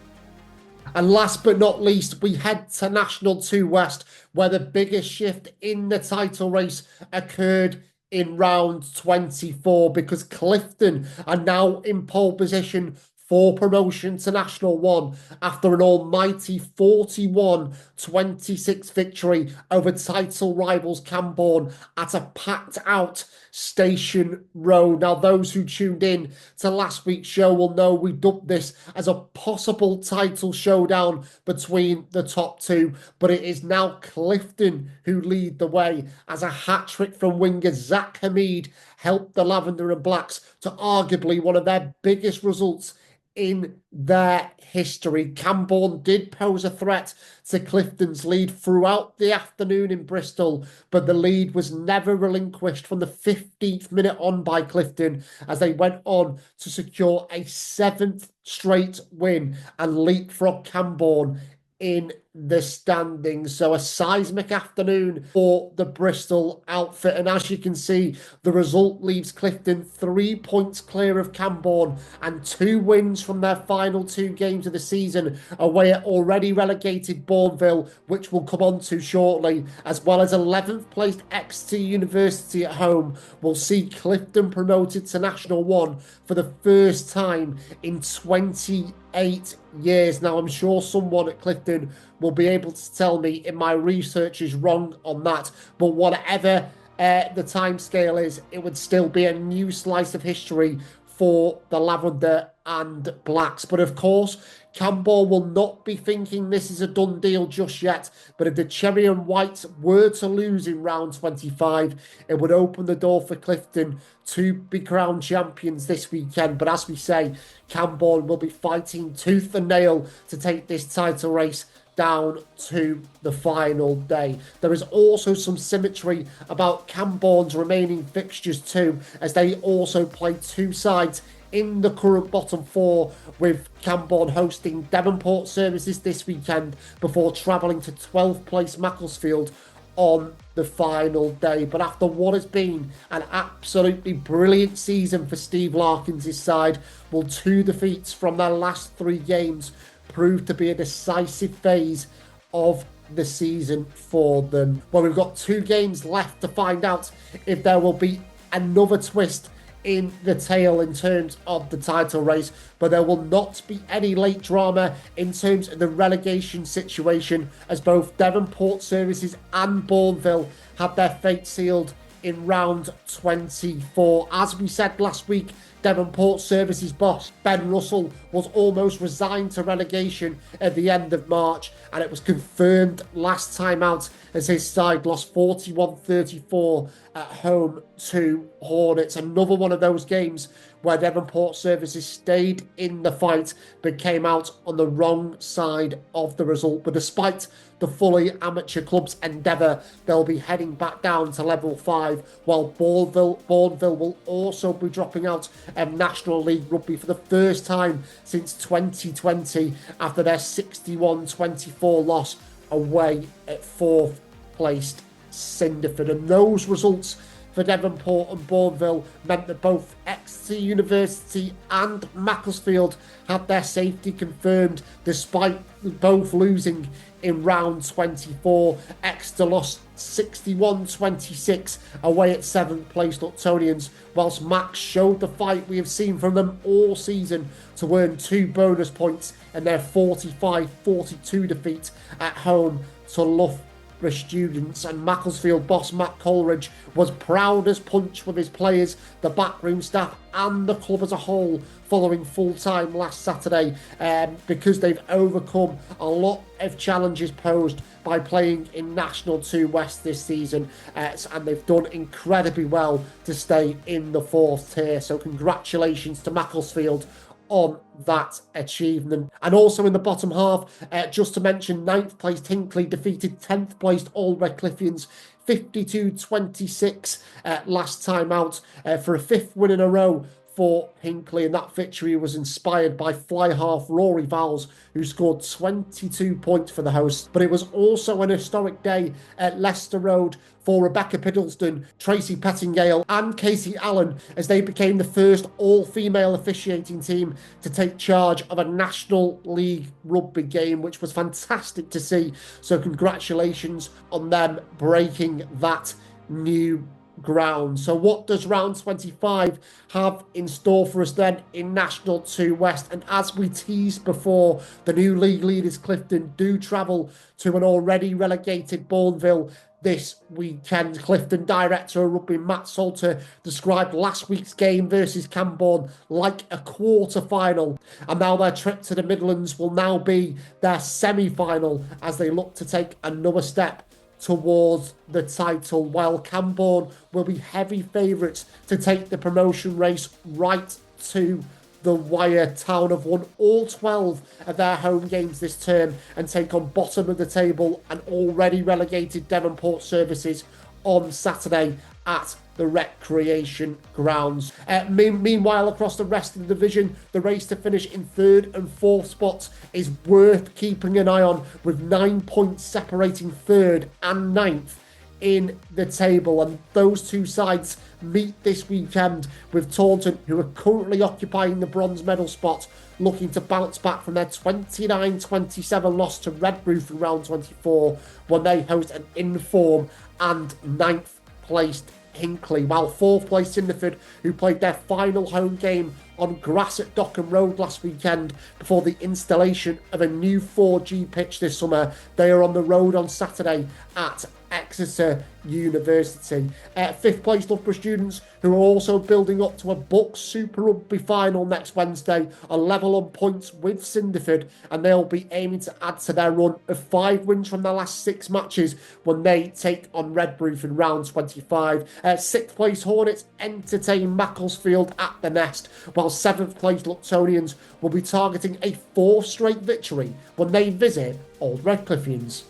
And last but not least, we head to National 2 West, where the biggest shift in the title race occurred in round 24, because Clifton are now in pole position for promotion to National 1 after an almighty 41-26 victory over title rivals Camborne at a packed out Station Road. Now, those who tuned in to last week's show will know we dubbed this as a possible title showdown between the top two, but it is now Clifton who lead the way, as a hat-trick from winger Zach Hamid helped the Lavender and Blacks to arguably one of their biggest results in their history. Camborne did pose a threat to Clifton's lead throughout the afternoon in Bristol, but the lead was never relinquished from the 15th minute on by Clifton, as they went on to secure a 7th straight win and leapfrog Camborne in the standings. So a seismic afternoon for the Bristol outfit, and as you can see, the result leaves Clifton 3 points clear of Camborne and 2 wins from their final 2 games of the season away at already relegated Bourneville, which we'll come on to shortly, as well as 11th placed Exeter University at home, will see Clifton promoted to National 1 for the first time in 28 years. Now, I'm sure someone at Clifton will be able to tell me if my research is wrong on that, but whatever the time scale is, it would still be a new slice of history for the Lavender and Blacks. But of course, Camborne will not be thinking this is a done deal just yet, but if the Cherry and Whites were to lose in round 25, it would open the door for Clifton to be crowned champions this weekend. But as we say, Camborne will be fighting tooth and nail to take this title race down to the final day. There is also some symmetry about Camborne's remaining fixtures too, as they also play 2 sides in the current bottom 4, with Camborne hosting Devonport Services this weekend before travelling to 12th place Macclesfield on the final day. But after what has been an absolutely brilliant season for Steve Larkins' side, will 2 defeats from their last 3 games prove to be a decisive phase of the season for them? Well, we've got 2 games left to find out if there will be another twist in the tale in terms of the title race, but there will not be any late drama in terms of the relegation situation, as both Devonport Services and Bourneville have their fate sealed in round 24. As we said last week, Devonport Services boss Ben Russell was almost resigned to relegation at the end of March, and it was confirmed last time out as his side lost 41-34 at home to Hornets. Another one of those games where Devonport Services stayed in the fight but came out on the wrong side of the result. But despite the fully amateur club's endeavour, they'll be heading back down to level 5, while Bourneville will also be dropping out of National League Rugby for the first time since 2020 after their 61-24 loss away at 4th placed Cinderford. And those results for Devonport and Bourneville meant that both Exeter University and Macclesfield had their safety confirmed despite both losing in round 24. Exeter lost 61-26 away at 7th place Luctonians, whilst Max showed the fight we have seen from them all season to earn 2 bonus points in their 45-42 defeat at home to Loughborough Students. And Macclesfield boss Matt Coleridge was proud as punch with his players, the backroom staff and the club as a whole following full time last Saturday, because they've overcome a lot of challenges posed by playing in National 2 West this season, and they've done incredibly well to stay in the 4th tier. So congratulations to Macclesfield on that achievement. And also in the bottom half, just to mention, 9th placed Hinckley defeated 10th placed Old Redcliffians 52-26 last time out for a 5th win in a row for Hinckley, and that victory was inspired by fly half Rory Vowles, who scored 22 points for the hosts. But it was also an historic day at Leicester Road for Rebecca Piddleston, Tracy Pettingale and Casey Allen, as they became the first all-female officiating team to take charge of a National League Rugby game, which was fantastic to see. So congratulations on them breaking that new ground. So what does round 25 have in store for us then in National 2 West? And as we teased before, the new league leaders Clifton do travel to an already relegated Bourneville this weekend. Clifton director of rugby Matt Salter described last week's game versus Camborne like a quarter-final, and now their trip to the Midlands will now be their semi-final as they look to take another step towards the title, while Camborne will be heavy favourites to take the promotion race right to the wire. Town have won all 12 of their home games this term and take on bottom of the table and already relegated Devonport Services on Saturday at the Recreation Grounds. Meanwhile, across the rest of the division, the race to finish in 3rd and 4th spots is worth keeping an eye on, with 9 points separating 3rd and 9th in the table. And those two sides meet this weekend, with Taunton, who are currently occupying the bronze medal spot, looking to bounce back from their 29-27 loss to Redruth in round 24 when they host an in-form and 9th placed Hinckley, while 4th placed Cinderford, who played their final home game on grass at Dockham Road last weekend before the installation of a new 4G pitch this summer, they are on the road on Saturday at Exeter University. 5th place Loughborough Students, who are also building up to a Bucks Super Rugby final next Wednesday, are level on points with Cinderford, and they'll be aiming to add to their run of 5 wins from their last 6 matches when they take on Redruth in round 25. 6th place Hornets entertain Macclesfield at the Nest, while 7th place Luctonians will be targeting a 4th straight victory when they visit Old Redcliffians.